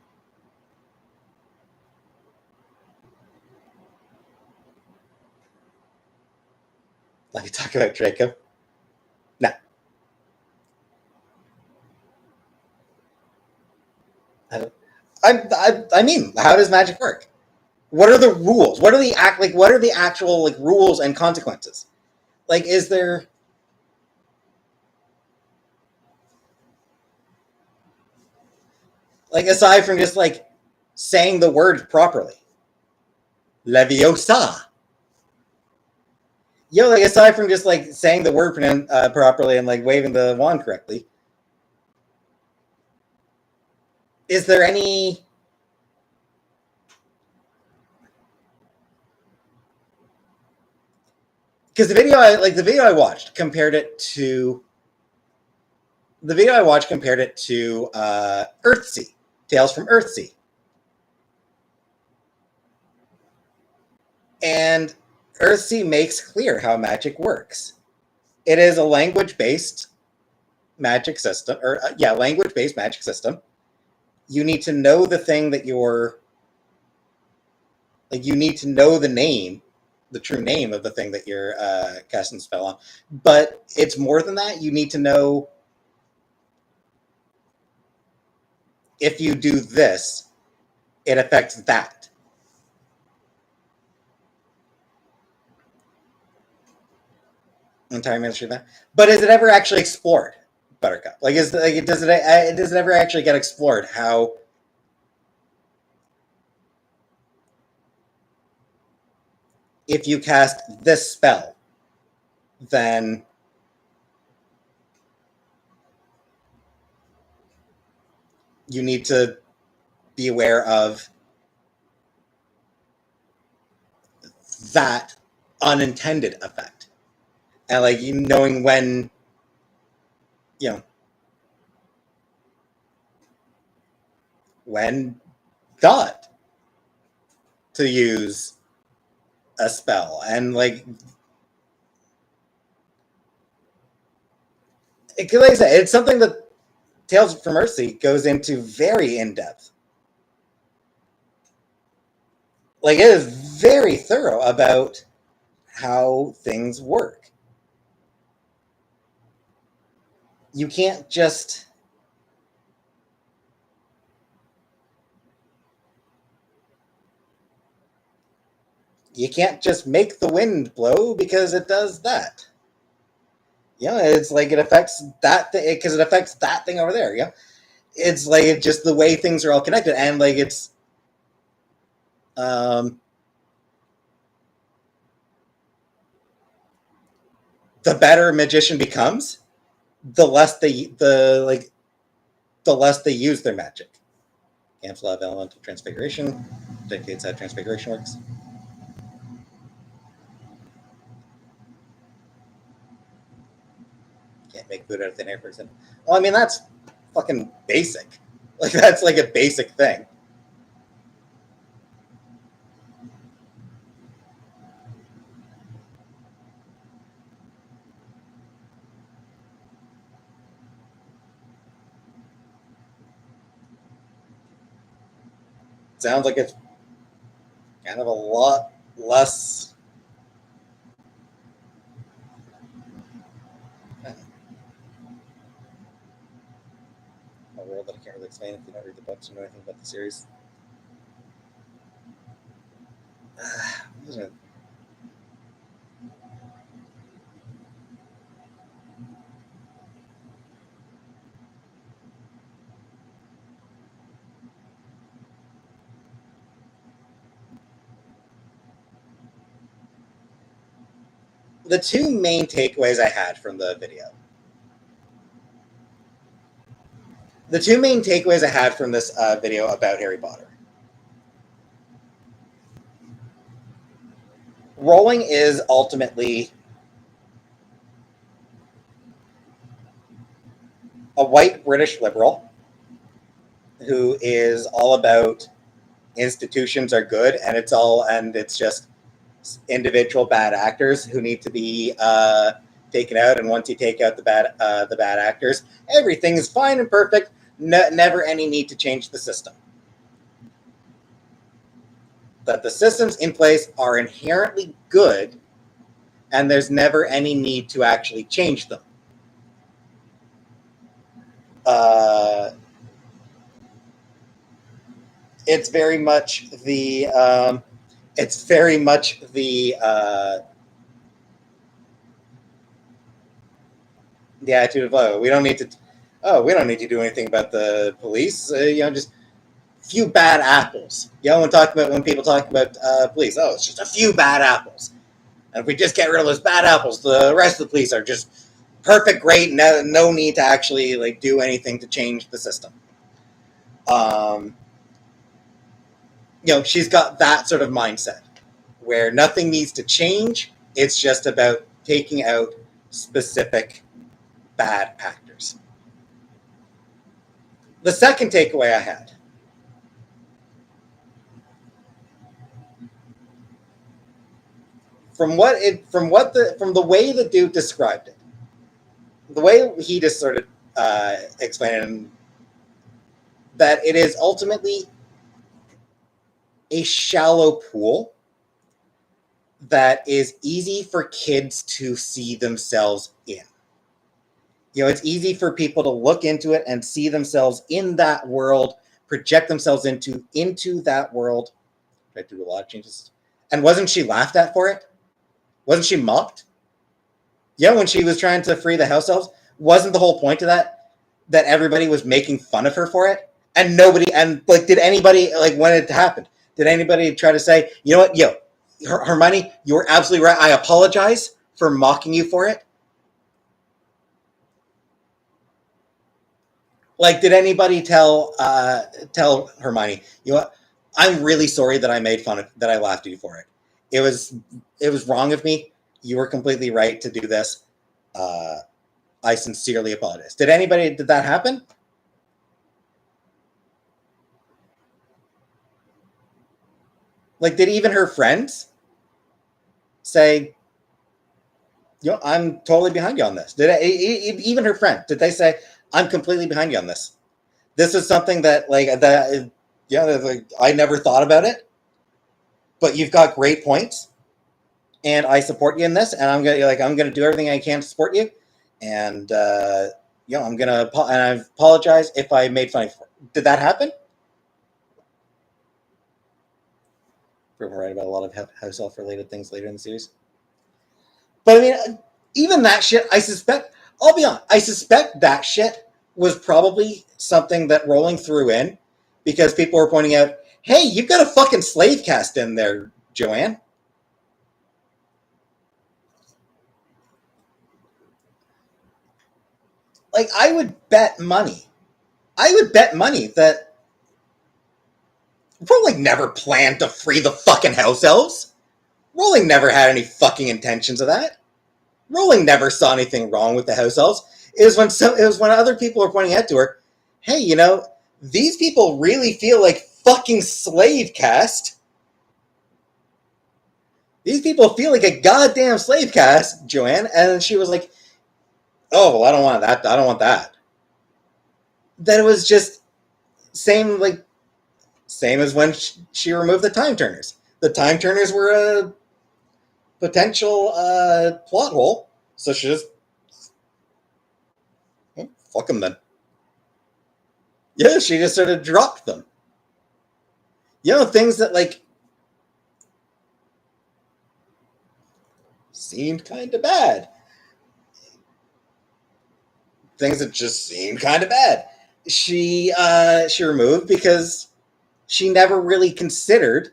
like you talk about Draco? No. I mean, how does magic work? What are the rules? What are the actual like rules and consequences? Like, is there like aside from just like saying the word properly, Leviosa. Like aside from just like saying the word properly and like waving the wand correctly, is there any? Because the video I watched compared it to Earthsea, Tales from Earthsea, and Earthsea makes clear how magic works. It is a language-based magic system, or language-based magic system. You need to know the thing that you're like. You need to know the name, the true name of the thing that you're casting the spell on. But it's more than that. You need to know if you do this, it affects that. Entire ministry of that. But is it ever actually explored, Buttercup? Like, does it ever actually get explored how if you cast this spell, then you need to be aware of that unintended effect, and like you knowing you know when not to use a spell, and like like I said, it's something that Tales from Mercy goes into very in depth. Like it is very thorough about how things work. You can't just make the wind blow because it does that. Yeah, it's like it affects that thing because it affects that thing over there. Yeah, it's like it's just the way things are all connected, and like it's um, the better a magician becomes, the less the less they use their magic. Cancel out elemental transfiguration. Dictates how transfiguration works. Can't make food out of thin air, for example. Well, I mean that's fucking basic. Like that's like a basic thing. Sounds like it's kind of a lot less. A world that I can't really explain if you don't read the books or know anything about the series. The two main takeaways I had from the video. The two main takeaways I had from this video about Harry Potter. Rowling is ultimately a white British liberal who is all about institutions are good and it's just individual bad actors who need to be taken out. And once you take out the bad actors, everything is fine and perfect. Never any need to change the system. That the systems in place are inherently good, and there's never any need to actually change them. It's very much the the attitude of we don't need to do anything about the police. Just few bad apples. When people talk about police, it's just a few bad apples. And if we just get rid of those bad apples, the rest of the police are just perfect, great. No need to actually like do anything to change the system. She's got that sort of mindset where nothing needs to change. It's just about taking out specific bad actors. The second takeaway I had. From the way the dude described it, the way he just sort of explained it, that it is ultimately a shallow pool that is easy for kids to see themselves in. It's easy for people to look into it and see themselves in that world project themselves into that world. I do a lot of changes. And wasn't she laughed at for it? Wasn't she mocked? Yeah, when she was trying to free the house elves, wasn't the whole point of that everybody was making fun of her for it? And nobody, and like, did anybody, like, when it happened, did anybody try to say, you know what, yo, Hermione, you were absolutely right. I apologize for mocking you for it? Like, did anybody tell Hermione, you know what, I'm really sorry that I made fun of, that I laughed at you for it. It was wrong of me. You were completely right to do this. I sincerely apologize. Did that happen? Like, did even her friends say, you know, I'm totally behind you on this? Even her friend, did they say, I'm completely behind you on this? This is something that, like, that, yeah, like, I never thought about it, but you've got great points, and I support you in this, and I'm gonna do everything I can to support you, and I apologize if I made fun of you. Did that happen? We're right about a lot of house elf related things later in the series. But I mean, even that shit, I suspect, I'll be honest, I suspect that shit was probably something that Rowling threw in because people were pointing out, hey, you've got a fucking slave cast in there, Joanne. Like, I would bet money that Rowling never planned to free the fucking house elves. Rowling never had any fucking intentions of that. Rowling never saw anything wrong with the house elves. It was when other people were pointing out to her, hey, you know, these people really feel like fucking slave cast. These people feel like a goddamn slave cast, Joanne. And she was like, oh, well, I don't want that. I don't want that. Then it was just same as when she removed the time turners. The time turners were a potential plot hole, so she just fuck them then. Yeah, she just sort of dropped them. You know, things that like seemed kind of bad. Things that just seemed kind of bad. She removed because she never really considered,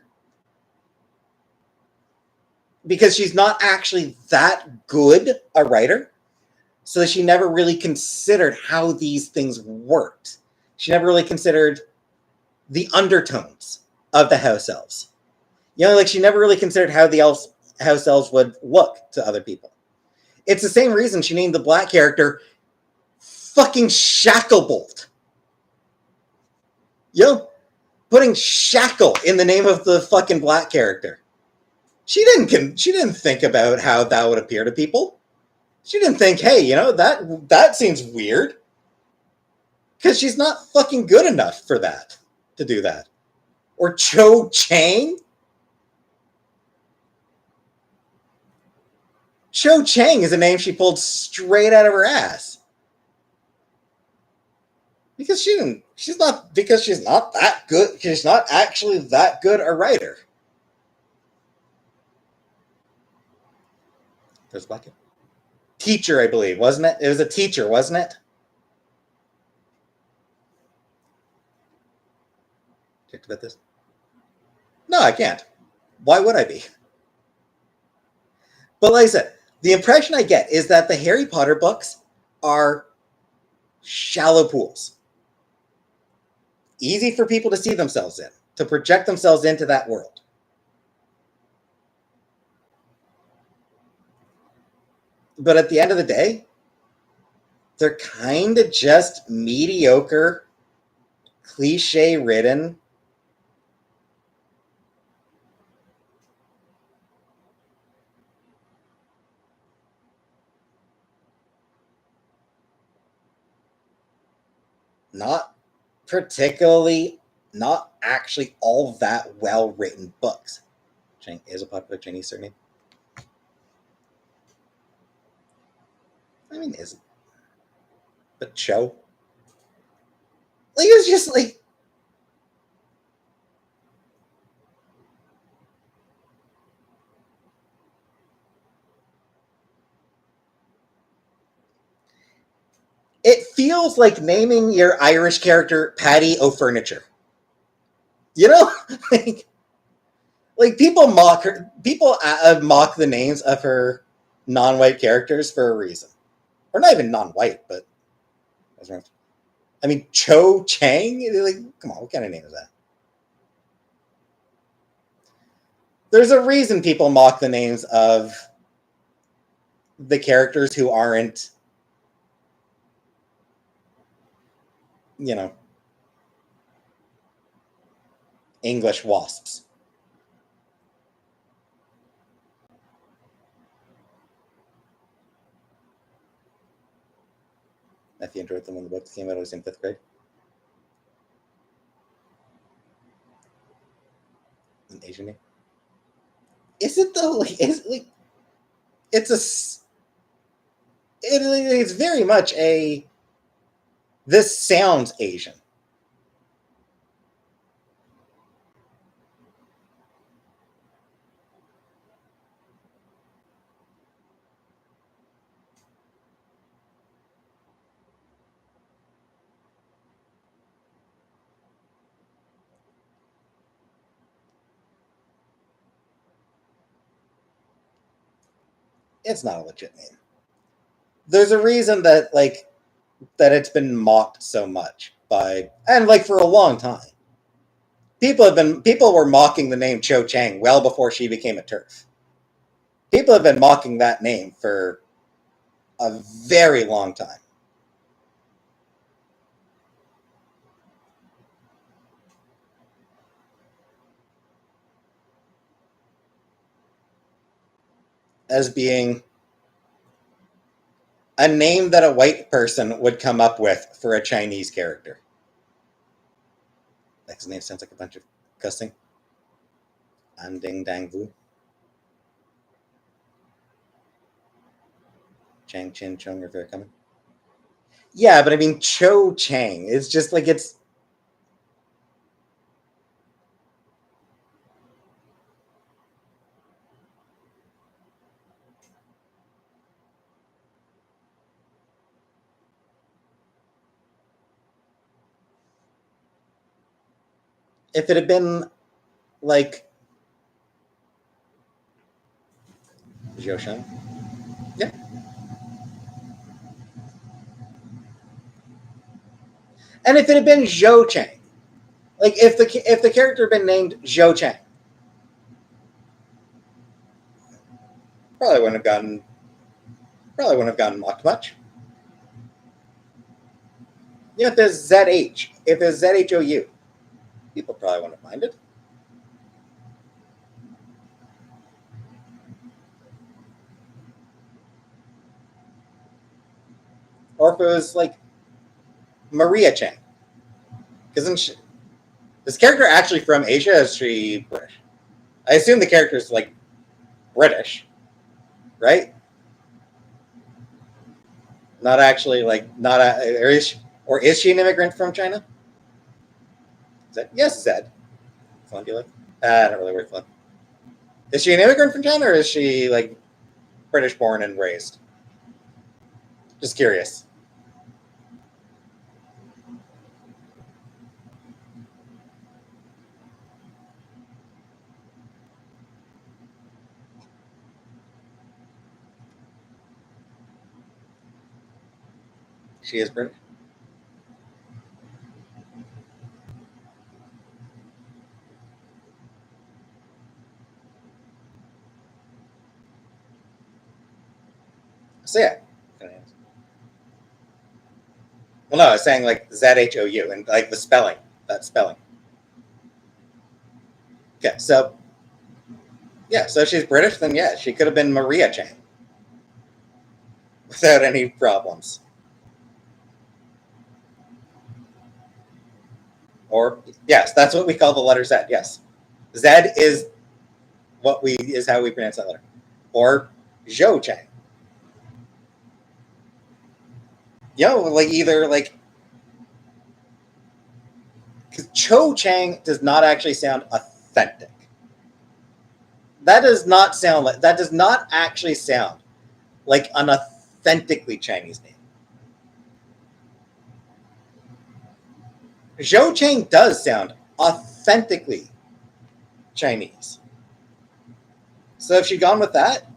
because she's not actually that good a writer. So she never really considered how these things worked. She never really considered the undertones of the house elves. You know, like, she never really considered how the house elves would look to other people. It's the same reason she named the black character fucking Shacklebolt. Yo, putting shackle in the name of the fucking black character. She didn't think about how that would appear to people. She didn't think, hey, you know, that seems weird. Because she's not fucking good enough for that, to do that. Or Cho Chang? Cho Chang is a name she pulled straight out of her ass. Because she's not that good. She's not actually that good a writer. There's black teacher, I believe, wasn't it? It was a teacher, wasn't it? Talked about this. No, I can't. Why would I be? But like I said, the impression I get is that the Harry Potter books are shallow pools. Easy for people to see themselves in, to project themselves into that world. But at the end of the day, they're kind of just mediocre, cliche-ridden, not not actually all that well-written books. Chang is a popular Chinese surname. I mean, isn't. But Cho? Like, it was just like, It feels like naming your Irish character Patty O'Furniture. You know, like people mock her. People mock the names of her non-white characters for a reason, or not even non-white, but I mean Cho Chang. Like, come on, what kind of name is that? There's a reason people mock the names of the characters who aren't, you know, English wasps. Matthew enjoyed them when the books came out. I was in 5th grade. An Asian name. Is it though? Like, is it like it's a? It's very much a. This sounds Asian. It's not a legit name. There's a reason that that it's been mocked so much by, and like for a long time. People were mocking the name Cho Chang well before she became a TERF. People have been mocking that name for a very long time. As being a name that a white person would come up with for a Chinese character. His name sounds like a bunch of cussing. An Ding Dang Vu. Chang Chin Chung are very coming. Yeah, but I mean Cho Chang. It's just like it's. If it had been like Zhou Sheng, yeah. And if it had been Zhou Chang, like if the character had been named Zhou Chang, probably wouldn't have gotten mocked much. You know, if there's ZH, if there's ZHOU, people probably wouldn't have minded. Or if it was like Maria Chang. Isn't this character actually from Asia? Or is she British? I assume the character is like British, right? Not actually like not a, or is she an immigrant from China? Zed? Yes, Zed. Flun, do you like? I don't really work Flun. Is she an immigrant from China or is she like British born and raised? Just curious. She is British. So yeah. Well, no, I was saying like ZHOU and like the spelling, that spelling. Okay, so yeah, so if she's British, then yeah, she could have been Maria Chang without any problems. Or yes, that's what we call the letter Z. Yes, Z is how we pronounce that letter. Or Zhou Chang. You know, like either like because Cho Chang does not actually sound authentic. That does not sound like that does not actually sound like an authentically Chinese name. Zhou Chang does sound authentically Chinese. So if she'd gone with that,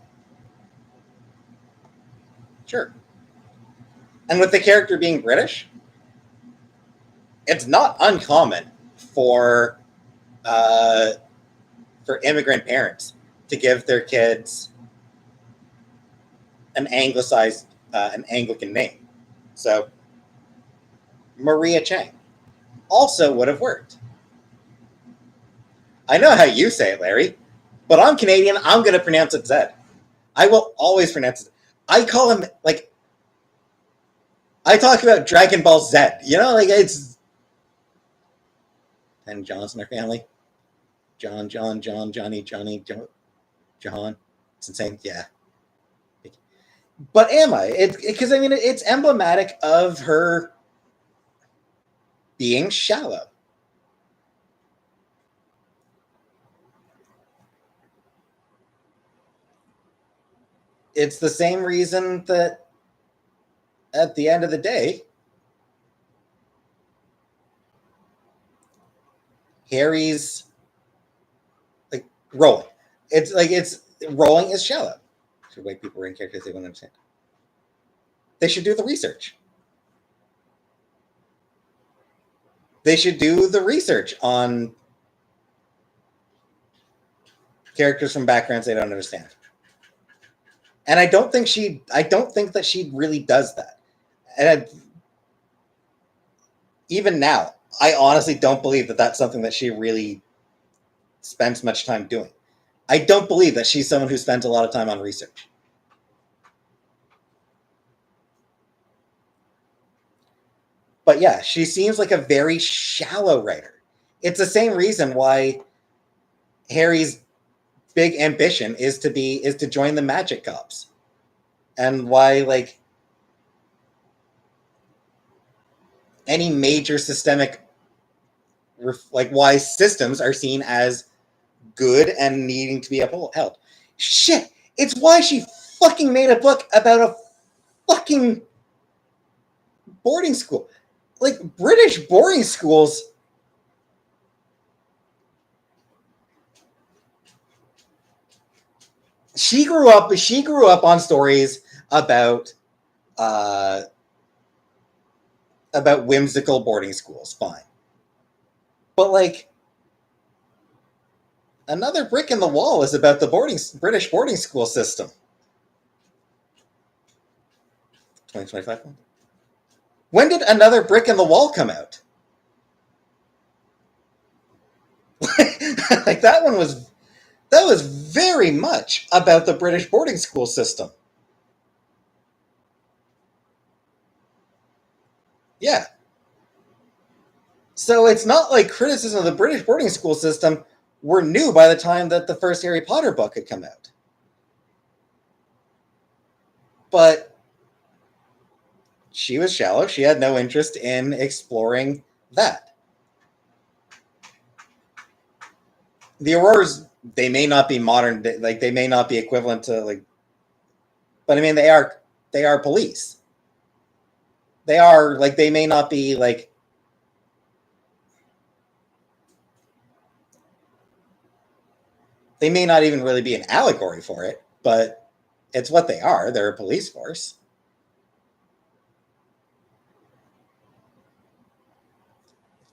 sure. And with the character being British, it's not uncommon for uh, for immigrant parents to give their kids an anglicized, an Anglican name. So Maria Chang also would have worked. I know how you say it, Larry, but I'm Canadian. I'm going to pronounce it Zed. I will always pronounce it. I call him, like, I talk about Dragon Ball Z. You know, like, it's 10 Johns in our family. John, Johnny, John. It's insane. Yeah. But am I? Because, I mean, it's emblematic of her being shallow. It's the same reason that at the end of the day, Harry's like Rowling. It's Rowling is shallow. Should white people write characters they won't understand? They should do the research. They should do the research on characters from backgrounds they don't understand. And I don't think that she really does that. And even now, I honestly don't believe that that's something that she really spends much time doing. I don't believe that she's someone who spends a lot of time on research. But yeah, she seems like a very shallow writer. It's the same reason why Harry's big ambition is to join the magic cops. And why, like, any major systemic, like, why systems are seen as good and needing to be upheld. Shit, it's why she fucking made a book about a fucking boarding school. Like, British boarding schools. She grew up on stories uh, about whimsical boarding schools. Fine, but like, Another Brick in the Wall is about the British boarding school system. 2025. When did Another Brick in the Wall come out? Like, that was very much about the British boarding school system. Yeah. So it's not like criticism of the British boarding school system were new by the time that the first Harry Potter book had come out. But she was shallow. She had no interest in exploring that. The Auroras, they may not be modern, like, they may not be equivalent to, like, but I mean, they are police. They are, like, they may not be, like, they may not even really be an allegory for it, but it's what they are. They're a police force.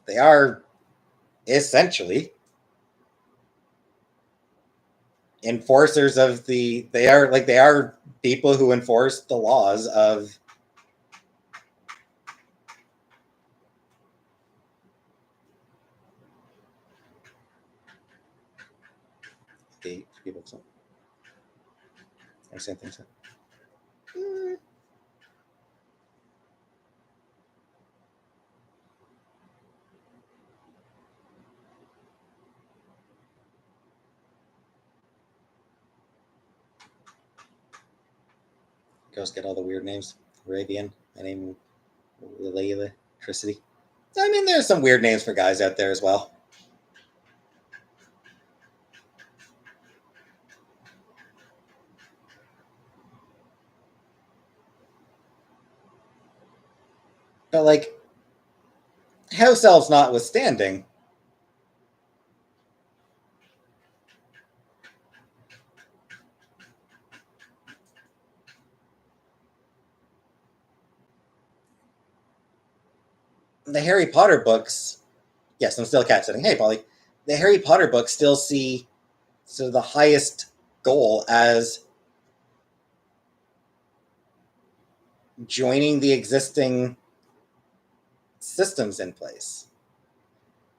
They are essentially enforcers of they are people who enforce the laws of the people. So I say things. Girls get all the weird names. Arabian. My name Electricity. I mean, there's some weird names for guys out there as well. But like, house elves notwithstanding, the Harry Potter books, yes, I'm still cat sitting. Hey, Polly. The Harry Potter books still see so the highest goal as joining the existing systems in place.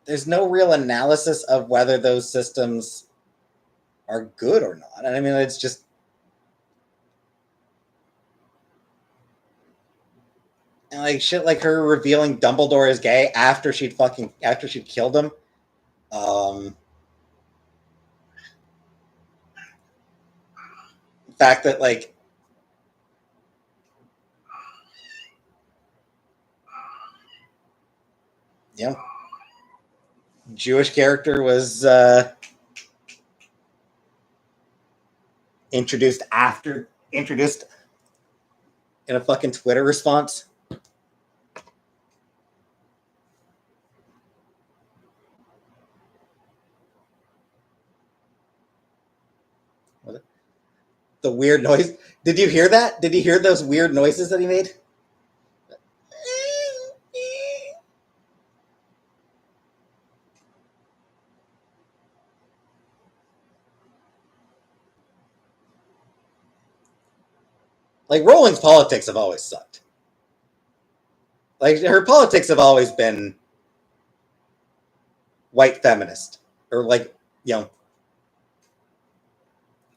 There's no real analysis of whether those systems are good or not. And I mean, it's just and like shit, like her revealing Dumbledore is gay after she'd killed him. The fact that like you know, Jewish character was introduced in a fucking Twitter response. The weird noise. Did you hear that? Did you hear those weird noises that he made? Like Rowling's politics have always sucked. Like her politics have always been white feminist or like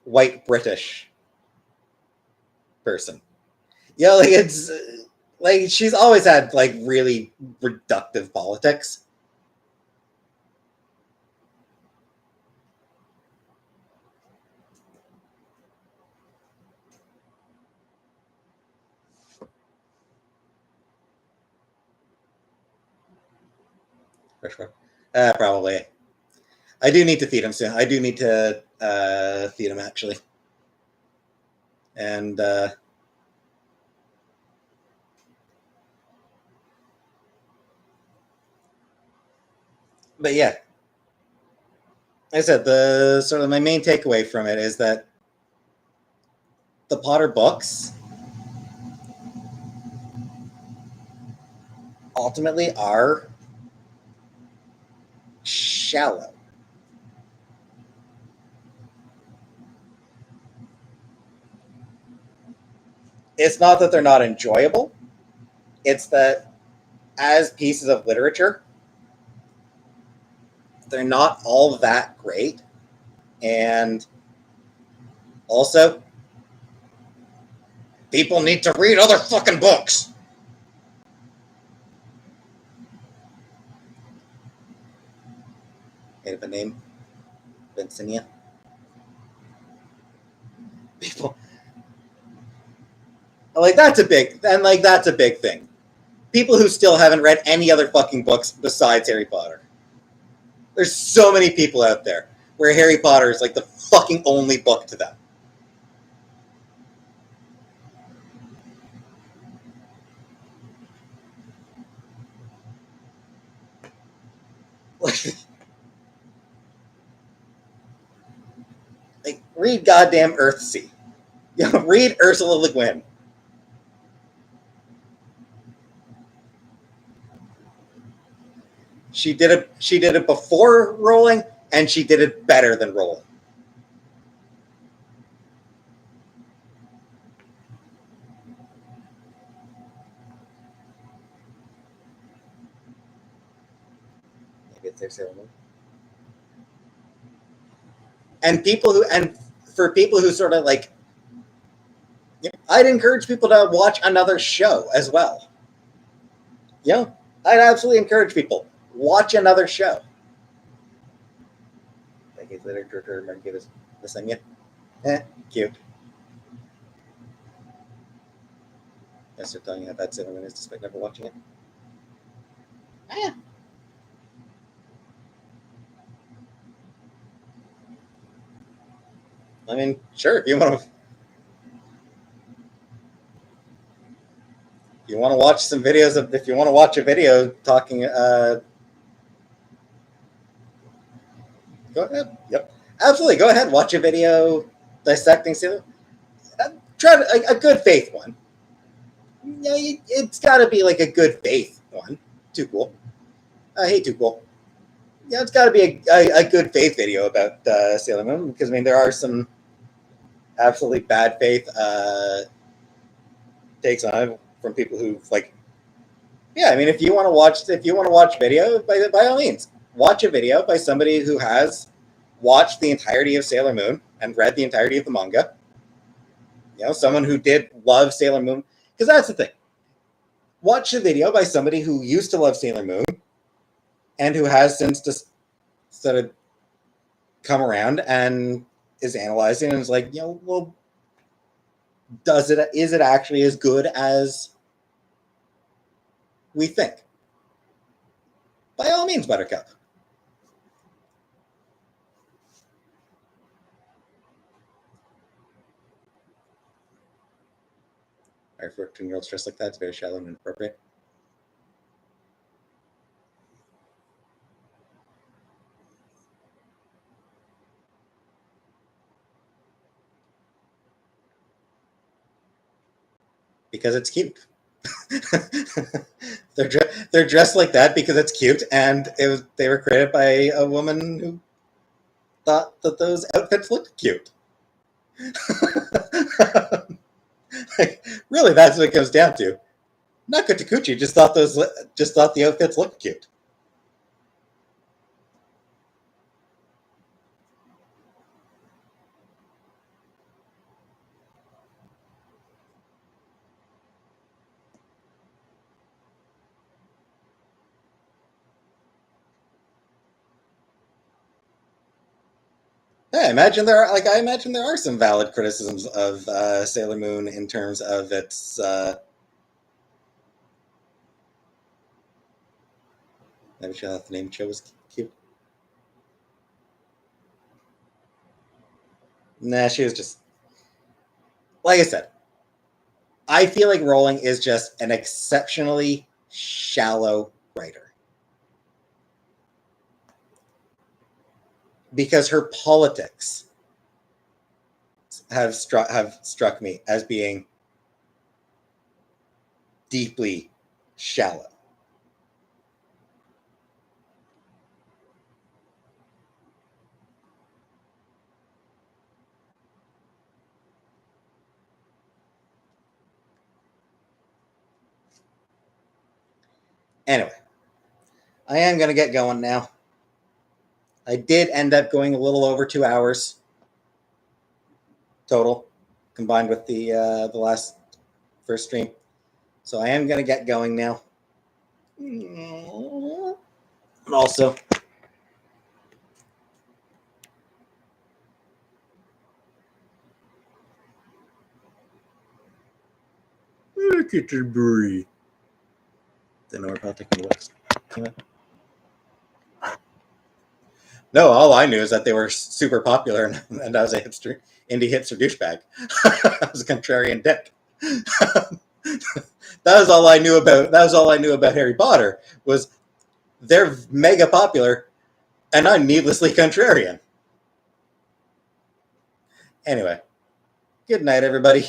white British person. Like it's like she's always had like really reductive politics. Probably. I do need to feed him soon. I do need to feed him actually. And but yeah, like I said, the sort of my main takeaway from it is that the Potter books ultimately are shallow. It's not that they're not enjoyable. It's that as pieces of literature, they're not all that great. And also, people need to read other fucking books. Made up a name, Vincinia. People like that's a big thing. People who still haven't read any other fucking books besides Harry Potter. There's so many people out there where Harry Potter is like the fucking only book to them. Like read goddamn Earthsea. Read Ursula Le Guin. She did it before Rowling, and she did it better than Rowling. Maybe it's their Sailor Moon. And for people who sort of like, I'd encourage people to watch another show as well. I'd absolutely encourage people watch another show. Decades later, George R. R. Martin gave us this thing. Cute. I start telling you how bad Sailor Moon is despite never watching it. Yeah. I mean, sure, if you you want to watch some videos of, if you want to watch a video talking, go ahead. Yep, absolutely. Go ahead. Watch a video dissecting Sailor. Try a good faith one. Yeah, it's got to be like a good faith one. Too cool. I hate Too Cool. Yeah, it's got to be a good faith video about Sailor Moon, because I mean there are some absolutely bad faith takes on it from people who like. Yeah, I mean if you want to watch video, by all means, watch a video by somebody who has watched the entirety of Sailor Moon and read the entirety of the manga. You know, someone who did love Sailor Moon, because that's the thing. Watch a video by somebody who used to love Sailor Moon and who has since just sort of come around and is analyzing and is like, you know, well, is it actually as good as we think? By all means, Buttercup. Our 14-year-olds dressed like that, it's very shallow and inappropriate. Because it's cute. they're dressed like that because it's cute, and they were created by a woman who thought that those outfits looked cute. Like, really, that's what it comes down to. Naka Takuchi just thought the outfits looked cute. Yeah, I imagine there are some valid criticisms of Sailor Moon in terms of its maybe she thought the name show was cute. Nah, she was just, like I said, I feel like Rowling is just an exceptionally shallow writer. Because her politics have struck me as being deeply shallow. Anyway, I am going to get going now. I did end up going a little over 2 hours total, combined with the last first stream. So I am going to get going now. And also, look at your breathe. Didn't know we're about to take a look. No, all I knew is that they were super popular, and I was a indie hipster douchebag. I was a contrarian dick. That was all I knew about Harry Potter, was they're mega popular, and I'm needlessly contrarian. Anyway, good night, everybody.